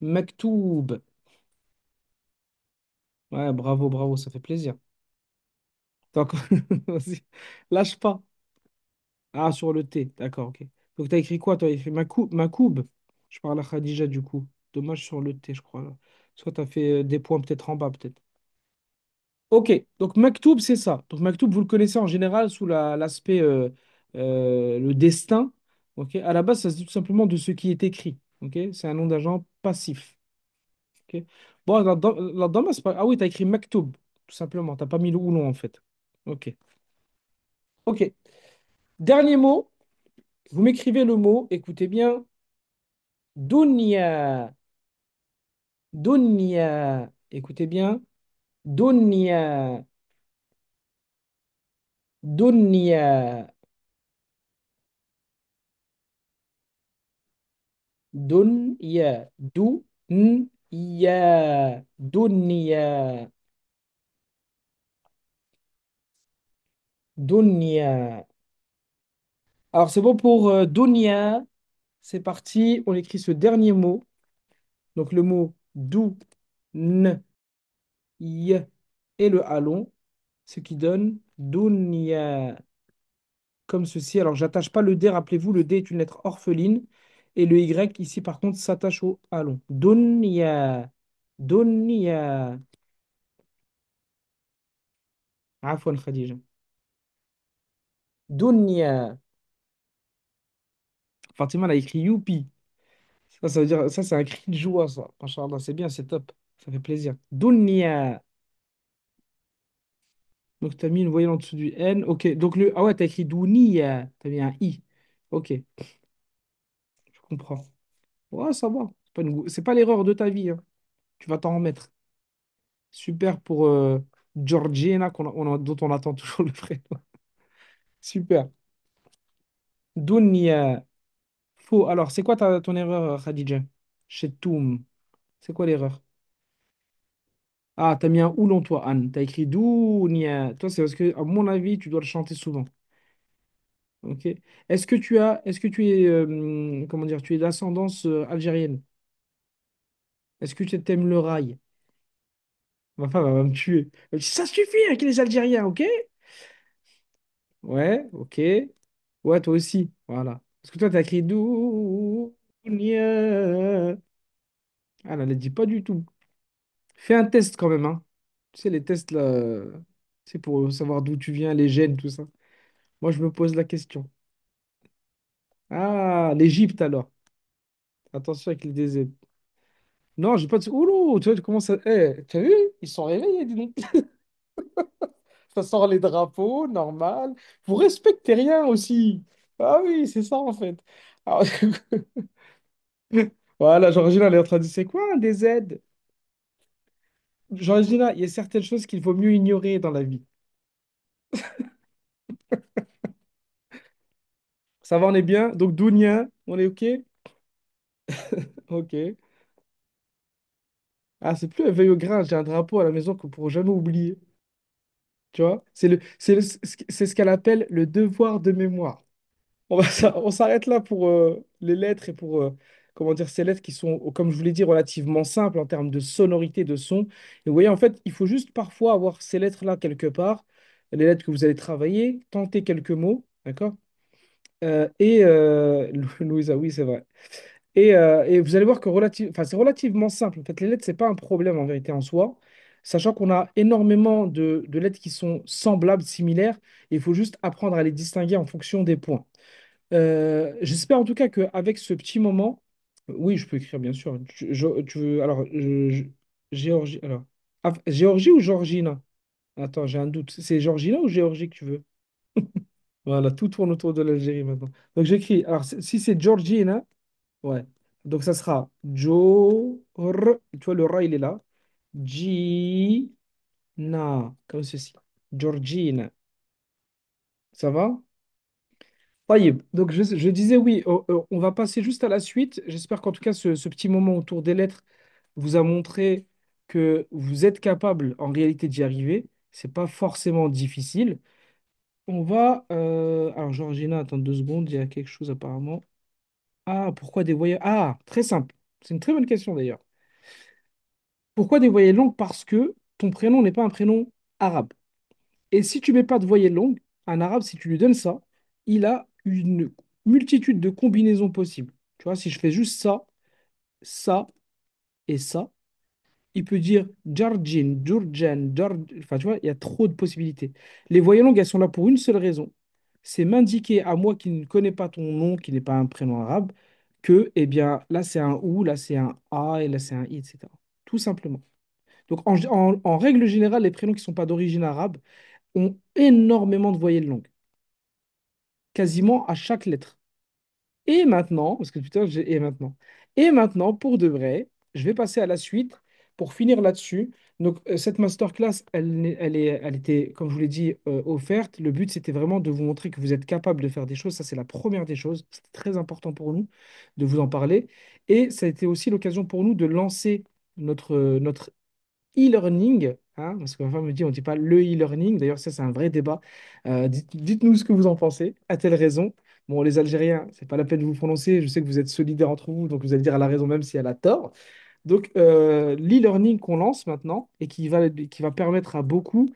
Maktoub. Ouais, bravo, bravo, ça fait plaisir. Donc, vas-y, lâche pas. Ah, sur le T, d'accord, ok. Donc, tu as écrit quoi? Tu as écrit Makoub. Je parle à Khadija, du coup. Dommage sur le T, je crois, là. Soit tu as fait des points peut-être en bas, peut-être. Ok, donc Maktoub, c'est ça. Donc Maktoub, vous le connaissez en général sous l'aspect le destin. Ok, à la base, ça se dit tout simplement de ce qui est écrit. Ok, c'est un nom d'agent passif. Ok, bon, là-dedans, c'est pas. Ah oui, tu as écrit Maktoub, tout simplement. T'as pas mis le ou non en fait. Ok, ok. Dernier mot, vous m'écrivez le mot, écoutez bien. Dunya. Dunya. Écoutez bien. Dunya. Dunya. Dunya. Dunya. Dunya. Dunya. Alors, c'est bon pour Dunya. C'est parti. On écrit ce dernier mot. Donc, le mot dou, n, y et le halon, ce qui donne Dunya. Comme ceci. Alors, j'attache pas le D. Rappelez-vous, le D est une lettre orpheline. Et le Y, ici, par contre, s'attache au halon. Dunya. Dunya. Afwan Khadija. Dunya. Fatima elle a écrit Youpi. Ça veut dire, ça, c'est un cri de joie, ça. Machallah, c'est bien, c'est top. Ça fait plaisir. Dunya. Donc, tu as mis une voyelle en dessous du N. Ok. Donc, ah ouais, tu as écrit Dunya. Tu as mis un I. Ok, je comprends. Ouais, ça va. C'est pas l'erreur de ta vie, hein. Tu vas t'en remettre. Super pour Georgina, dont on attend toujours le prénom. Super. Dunya. Faux. Alors, c'est quoi ton erreur, Khadija? Chez Toum. C'est quoi l'erreur? Ah, t'as mis un oulon, toi, Anne. T'as écrit Dounia. Toi, c'est parce que, à mon avis, tu dois le chanter souvent. Ok. Est-ce que tu es, comment dire, tu es d'ascendance algérienne? Est-ce que tu aimes le rail? Ma femme elle va me tuer. Elle me dit, ça suffit avec les Algériens, ok? Ouais, ok. Ouais, toi aussi. Voilà. Parce que toi, t'as écrit Dounia. Ah, elle ne le dit pas du tout. Fais un test quand même, hein. Tu sais, les tests là, c'est pour savoir d'où tu viens, les gènes, tout ça. Moi, je me pose la question. Ah, l'Égypte alors. Attention avec les DZ. Non, j'ai pas de. Oulou, tu vois, tu commences à. Eh, tu as vu? Ils sont réveillés, dis donc. Ça sort les drapeaux, normal. Vous respectez rien aussi. Ah oui, c'est ça en fait. Alors, voilà, Georgina, elle est en train de dire c'est quoi un DZ? Georgina, il y a certaines choses qu'il vaut mieux ignorer dans la vie. Ça va, on est bien? Donc, Dounia, on est OK? OK. Ah, c'est plus un veille au grain, j'ai un drapeau à la maison qu'on ne pourra jamais oublier. Tu vois? C'est ce qu'elle appelle le devoir de mémoire. On s'arrête là pour les lettres et pour, comment dire, ces lettres qui sont, comme je vous l'ai dit, relativement simples en termes de sonorité, de son. Et vous voyez, en fait, il faut juste parfois avoir ces lettres-là quelque part, les lettres que vous allez travailler, tenter quelques mots, d'accord? Louisa, oui, c'est vrai. Et vous allez voir que enfin, c'est relativement simple. En fait, les lettres, c'est pas un problème en vérité en soi, sachant qu'on a énormément de lettres qui sont semblables, similaires. Il faut juste apprendre à les distinguer en fonction des points. J'espère en tout cas qu'avec ce petit moment, oui, je peux écrire bien sûr. Tu veux, alors, Géorgie, alors, Géorgie ou Georgina? Attends, j'ai un doute. C'est Georgina ou Géorgie que tu veux? Voilà, tout tourne autour de l'Algérie maintenant. Donc j'écris, alors si c'est Georgina, ouais. Donc ça sera tu vois, le ra, il est là. Gina, comme ceci. Georgina, ça va? Taïb. Donc je disais oui, on va passer juste à la suite. J'espère qu'en tout cas ce petit moment autour des lettres vous a montré que vous êtes capable en réalité d'y arriver. C'est pas forcément difficile. On va... Alors Georgina, attends 2 secondes, il y a quelque chose apparemment. Ah, pourquoi des voyelles... Ah, très simple. C'est une très bonne question d'ailleurs. Pourquoi des voyelles longues? Parce que ton prénom n'est pas un prénom arabe. Et si tu mets pas de voyelles longues, un arabe, si tu lui donnes ça, il a une multitude de combinaisons possibles. Tu vois, si je fais juste ça, ça et ça, il peut dire Jarjin, Jurjan, Enfin, tu vois, il y a trop de possibilités. Les voyelles longues, elles sont là pour une seule raison. C'est m'indiquer à moi qui ne connais pas ton nom, qui n'est pas un prénom arabe, que, eh bien, là c'est un ou, là c'est un a, et là c'est un i, etc. Tout simplement. Donc, en règle générale, les prénoms qui ne sont pas d'origine arabe ont énormément de voyelles longues, quasiment à chaque lettre. Et maintenant, parce que putain, j'ai et maintenant. Et maintenant, pour de vrai, je vais passer à la suite pour finir là-dessus. Donc, cette masterclass, elle était, comme je vous l'ai dit, offerte. Le but, c'était vraiment de vous montrer que vous êtes capable de faire des choses. Ça, c'est la première des choses. C'était très important pour nous de vous en parler. Et ça a été aussi l'occasion pour nous de lancer notre e-learning, hein, parce que ma femme me dit, on ne dit pas le e-learning. D'ailleurs, ça, c'est un vrai débat. Dites-nous ce que vous en pensez. A-t-elle raison? Bon, les Algériens, c'est pas la peine de vous prononcer. Je sais que vous êtes solidaires entre vous, donc vous allez dire elle a raison même si elle a tort. Donc, l'e-learning qu'on lance maintenant et qui va permettre à beaucoup,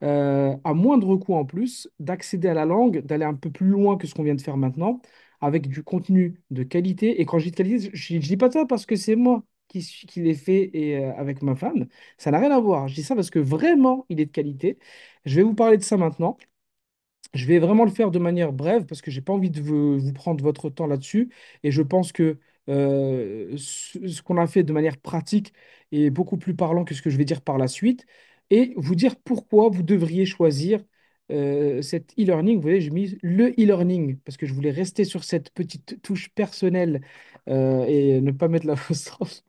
à moindre coût en plus, d'accéder à la langue, d'aller un peu plus loin que ce qu'on vient de faire maintenant, avec du contenu de qualité. Et quand je dis de qualité, je ne dis pas ça parce que c'est moi qui l'ai fait et, avec ma femme. Ça n'a rien à voir. Je dis ça parce que vraiment, il est de qualité. Je vais vous parler de ça maintenant. Je vais vraiment le faire de manière brève parce que j'ai pas envie de vous prendre votre temps là-dessus. Et je pense que ce qu'on a fait de manière pratique est beaucoup plus parlant que ce que je vais dire par la suite. Et vous dire pourquoi vous devriez choisir cet e-learning. Vous voyez, j'ai mis le e-learning parce que je voulais rester sur cette petite touche personnelle et ne pas mettre la fausse.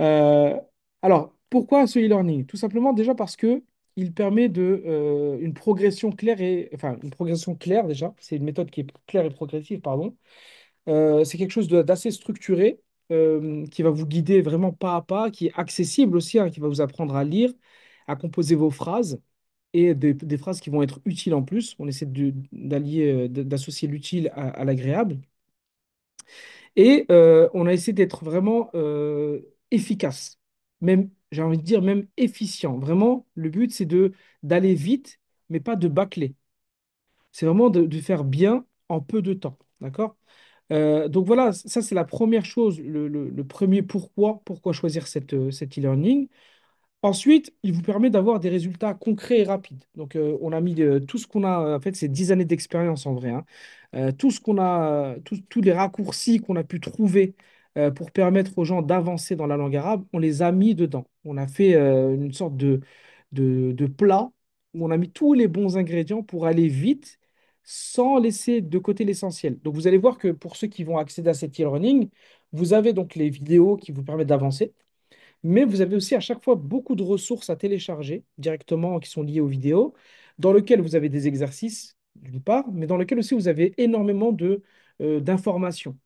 Euh, alors, pourquoi ce e-learning? Tout simplement déjà parce que il permet une progression claire enfin, une progression claire déjà. C'est une méthode qui est claire et progressive, pardon. C'est quelque chose d'assez structuré qui va vous guider vraiment pas à pas, qui est accessible aussi, hein, qui va vous apprendre à lire, à composer vos phrases et des phrases qui vont être utiles en plus. On essaie d'associer l'utile à l'agréable. Et on a essayé d'être vraiment efficace, même, j'ai envie de dire, même efficient. Vraiment, le but, c'est d'aller vite, mais pas de bâcler. C'est vraiment de faire bien en peu de temps. D'accord? Donc voilà, ça c'est la première chose, le premier pourquoi choisir cet e-learning. Ensuite, il vous permet d'avoir des résultats concrets et rapides. Donc, on a mis tout ce qu'on a, en fait, c'est 10 années d'expérience en vrai, hein. Tout ce qu'on a, tous les raccourcis qu'on a pu trouver pour permettre aux gens d'avancer dans la langue arabe, on les a mis dedans. On a fait une sorte de plat où on a mis tous les bons ingrédients pour aller vite sans laisser de côté l'essentiel. Donc, vous allez voir que pour ceux qui vont accéder à cet e-learning, vous avez donc les vidéos qui vous permettent d'avancer. Mais vous avez aussi à chaque fois beaucoup de ressources à télécharger directement qui sont liées aux vidéos, dans lesquelles vous avez des exercices, d'une part, mais dans lesquels aussi vous avez énormément d'informations.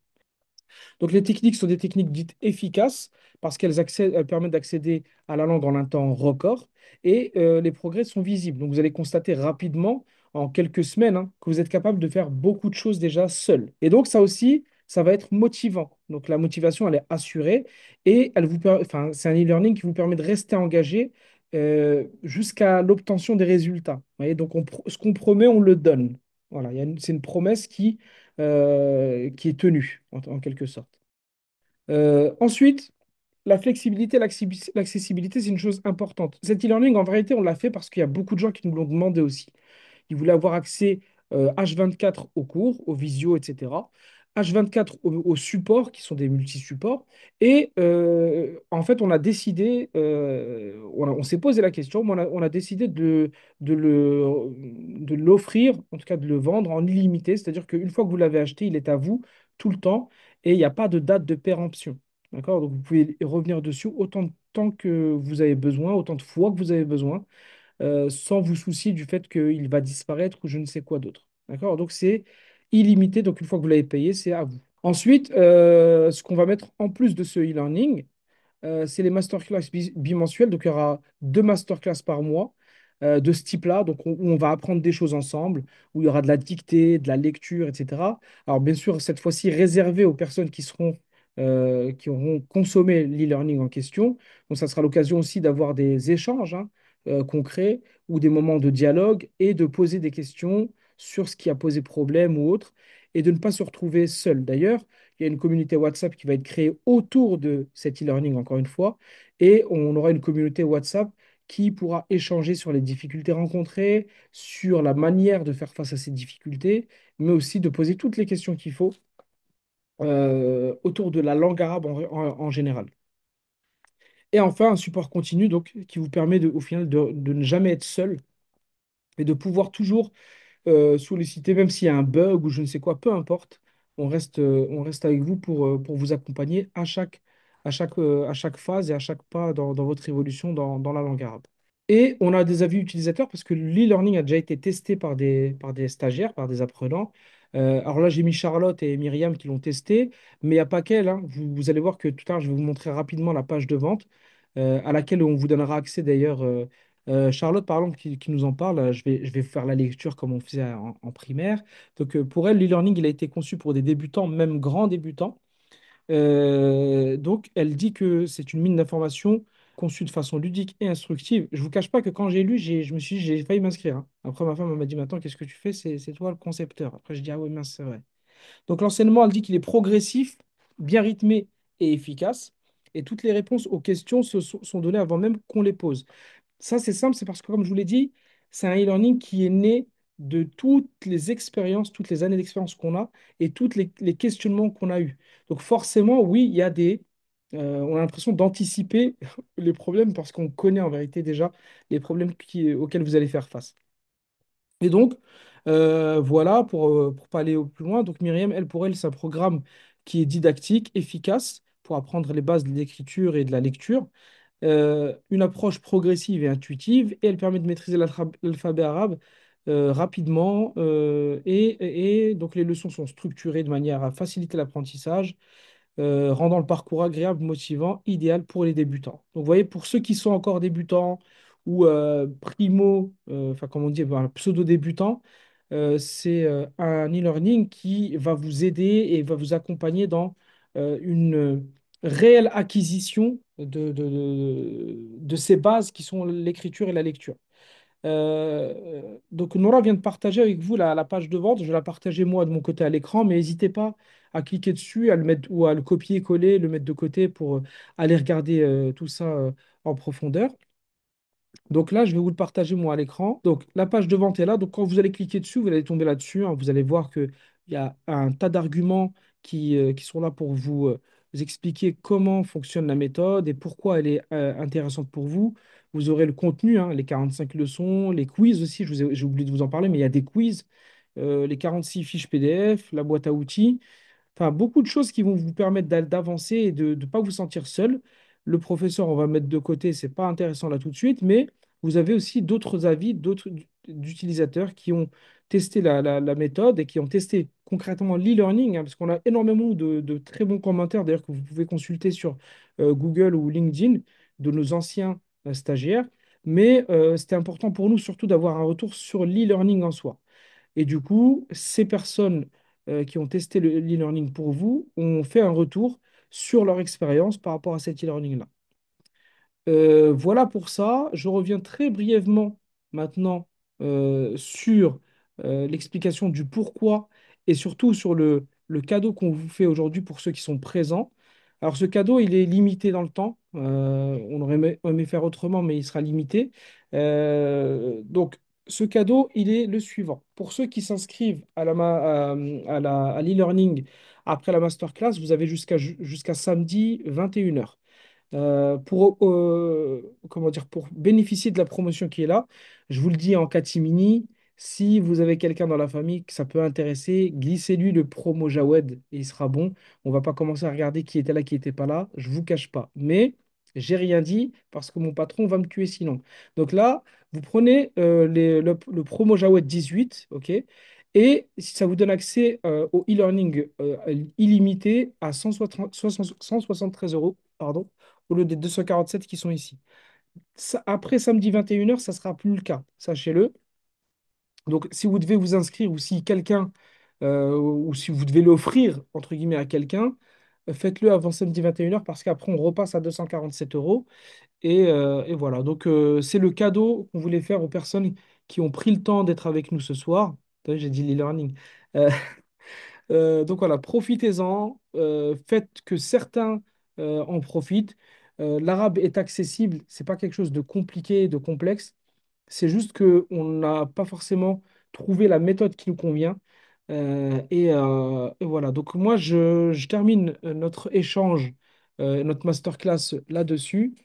Donc les techniques sont des techniques dites efficaces parce elles permettent d'accéder à la langue en un temps record et les progrès sont visibles. Donc vous allez constater rapidement, en quelques semaines, hein, que vous êtes capable de faire beaucoup de choses déjà seul. Et donc ça aussi, ça va être motivant. Donc la motivation, elle est assurée et enfin, c'est un e-learning qui vous permet de rester engagé jusqu'à l'obtention des résultats. Vous voyez, donc ce qu'on promet, on le donne. Voilà, c'est une promesse qui est tenue, en quelque sorte. Ensuite, la flexibilité, l'accessibilité, c'est une chose importante. Cet e-learning, en vérité, on l'a fait parce qu'il y a beaucoup de gens qui nous l'ont demandé aussi. Ils voulaient avoir accès H24 aux cours, aux visios, etc. H24 aux supports, qui sont des multi-supports. Et en fait, on a décidé, on s'est posé la question, mais on a décidé de l'offrir, en tout cas de le vendre en illimité. C'est-à-dire qu'une fois que vous l'avez acheté, il est à vous tout le temps et il n'y a pas de date de péremption. D'accord? Donc, vous pouvez revenir dessus autant de temps que vous avez besoin, autant de fois que vous avez besoin sans vous soucier du fait qu'il va disparaître ou je ne sais quoi d'autre. D'accord? Donc c'est illimité, donc une fois que vous l'avez payé, c'est à vous. Ensuite, ce qu'on va mettre en plus de ce e-learning, c'est les masterclass bimensuelles. Donc, il y aura 2 masterclass par mois de ce type-là, donc où on va apprendre des choses ensemble, où il y aura de la dictée, de la lecture, etc. Alors, bien sûr, cette fois-ci réservé aux personnes qui auront consommé l'e-learning en question. Donc, ça sera l'occasion aussi d'avoir des échanges hein, concrets ou des moments de dialogue et de poser des questions sur ce qui a posé problème ou autre, et de ne pas se retrouver seul. D'ailleurs, il y a une communauté WhatsApp qui va être créée autour de cet e-learning, encore une fois, et on aura une communauté WhatsApp qui pourra échanger sur les difficultés rencontrées, sur la manière de faire face à ces difficultés, mais aussi de poser toutes les questions qu'il faut autour de la langue arabe en général. Et enfin, un support continu donc, qui vous permet au final de ne jamais être seul et de pouvoir toujours solliciter, même s'il y a un bug ou je ne sais quoi, peu importe, on reste avec vous pour vous accompagner à chaque phase et à chaque pas dans votre évolution dans la langue arabe. Et on a des avis utilisateurs parce que l'e-learning a déjà été testé par des stagiaires, par des apprenants. Alors là, j'ai mis Charlotte et Myriam qui l'ont testé, mais il n'y a pas qu'elles, hein. Vous allez voir que tout à l'heure, je vais vous montrer rapidement la page de vente à laquelle on vous donnera accès d'ailleurs. Charlotte, par exemple, qui nous en parle, je vais faire la lecture comme on faisait en primaire. Donc pour elle, l'e-learning, il a été conçu pour des débutants, même grands débutants. Donc, elle dit que c'est une mine d'informations conçue de façon ludique et instructive. Je vous cache pas que quand j'ai lu, je me suis dit, j'ai failli m'inscrire, hein. Après, ma femme elle m'a dit, maintenant, qu'est-ce que tu fais? C'est toi le concepteur. Après, je dis, ah oui, mince, c'est vrai. Donc, l'enseignement, elle dit qu'il est progressif, bien rythmé et efficace. Et toutes les réponses aux questions sont données avant même qu'on les pose. Ça, c'est simple, c'est parce que, comme je vous l'ai dit, c'est un e-learning qui est né de toutes les expériences, toutes les années d'expérience qu'on a et tous les questionnements qu'on a eus. Donc forcément, oui, on a l'impression d'anticiper les problèmes parce qu'on connaît en vérité déjà les problèmes auxquels vous allez faire face. Et donc, voilà, pour pas aller au plus loin, donc Myriam, elle, pour elle, c'est un programme qui est didactique, efficace pour apprendre les bases de l'écriture et de la lecture, une approche progressive et intuitive, et elle permet de maîtriser l'alphabet arabe rapidement. Et donc les leçons sont structurées de manière à faciliter l'apprentissage, rendant le parcours agréable, motivant, idéal pour les débutants. Donc vous voyez, pour ceux qui sont encore débutants ou primo, enfin comme on dit, ben, pseudo-débutants, c'est un e-learning qui va vous aider et va vous accompagner dans une réelle acquisition de ces bases qui sont l'écriture et la lecture. Donc Nora vient de partager avec vous la page de vente. Je vais la partager moi de mon côté à l'écran, mais n'hésitez pas à cliquer dessus, à le mettre ou à le copier-coller, le mettre de côté pour aller regarder tout ça en profondeur. Donc là, je vais vous le partager moi à l'écran. Donc la page de vente est là. Donc quand vous allez cliquer dessus, vous allez tomber là-dessus, hein. Vous allez voir qu'il y a un tas d'arguments qui sont là pour vous expliquer comment fonctionne la méthode et pourquoi elle est intéressante pour vous. Vous aurez le contenu, hein, les 45 leçons, les quiz aussi. J'ai oublié de vous en parler, mais il y a des quiz, les 46 fiches PDF, la boîte à outils. Enfin, beaucoup de choses qui vont vous permettre d'avancer et de ne pas vous sentir seul. Le professeur, on va mettre de côté, c'est pas intéressant là tout de suite, mais vous avez aussi d'autres avis, d'utilisateurs qui ont testé la méthode et qui ont testé concrètement l'e-learning, hein, parce qu'on a énormément de très bons commentaires, d'ailleurs, que vous pouvez consulter sur Google ou LinkedIn de nos anciens stagiaires. Mais c'était important pour nous surtout d'avoir un retour sur l'e-learning en soi. Et du coup, ces personnes qui ont testé l'e-learning pour vous ont fait un retour sur leur expérience par rapport à cet e-learning-là. Voilà pour ça. Je reviens très brièvement maintenant sur l'explication du pourquoi et surtout sur le cadeau qu'on vous fait aujourd'hui pour ceux qui sont présents. Alors ce cadeau, il est limité dans le temps. On aurait aimé faire autrement, mais il sera limité. Donc ce cadeau, il est le suivant. Pour ceux qui s'inscrivent à l'e-learning après la masterclass, vous avez jusqu'à samedi 21 h comment dire, pour bénéficier de la promotion qui est là. Je vous le dis en catimini, si vous avez quelqu'un dans la famille que ça peut intéresser, glissez-lui le promo Jawed et il sera bon. On va pas commencer à regarder qui était là, qui n'était pas là. Je vous cache pas. Mais j'ai rien dit parce que mon patron va me tuer sinon. Donc là, vous prenez le promo Jawed 18, ok? Et ça vous donne accès au e-learning illimité à 173 euros, pardon, au lieu des 247 qui sont ici. Après samedi 21 h, ça sera plus le cas, sachez-le. Donc, si vous devez vous inscrire ou si quelqu'un, ou si vous devez l'offrir, entre guillemets, à quelqu'un, faites-le avant samedi 21 h parce qu'après, on repasse à 247 euros. Et voilà. Donc, c'est le cadeau qu'on voulait faire aux personnes qui ont pris le temps d'être avec nous ce soir. T'as vu, j'ai dit l'e-learning. Euh, donc voilà, profitez-en, faites que certains en profitent. L'arabe est accessible, c'est pas quelque chose de compliqué, de complexe. C'est juste que on n'a pas forcément trouvé la méthode qui nous convient. Et voilà. Donc moi, je termine notre échange, notre masterclass là-dessus.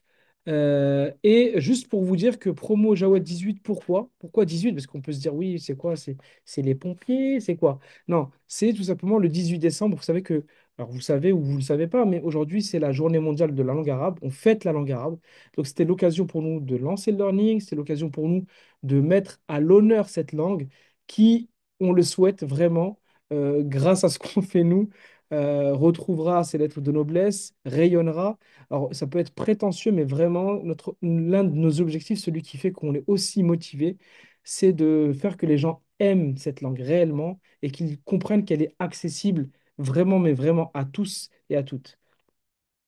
Et juste pour vous dire que promo Jawed 18, pourquoi? Pourquoi 18? Parce qu'on peut se dire, oui, c'est quoi? C'est les pompiers, c'est quoi? Non, c'est tout simplement le 18 décembre. Vous savez que, alors vous savez ou vous ne le savez pas, mais aujourd'hui, c'est la journée mondiale de la langue arabe. On fête la langue arabe. Donc c'était l'occasion pour nous de lancer le learning, c'était l'occasion pour nous de mettre à l'honneur cette langue qui, on le souhaite vraiment, grâce à ce qu'on fait nous, retrouvera ses lettres de noblesse, rayonnera. Alors, ça peut être prétentieux, mais vraiment, l'un de nos objectifs, celui qui fait qu'on est aussi motivé, c'est de faire que les gens aiment cette langue réellement et qu'ils comprennent qu'elle est accessible vraiment, mais vraiment à tous et à toutes.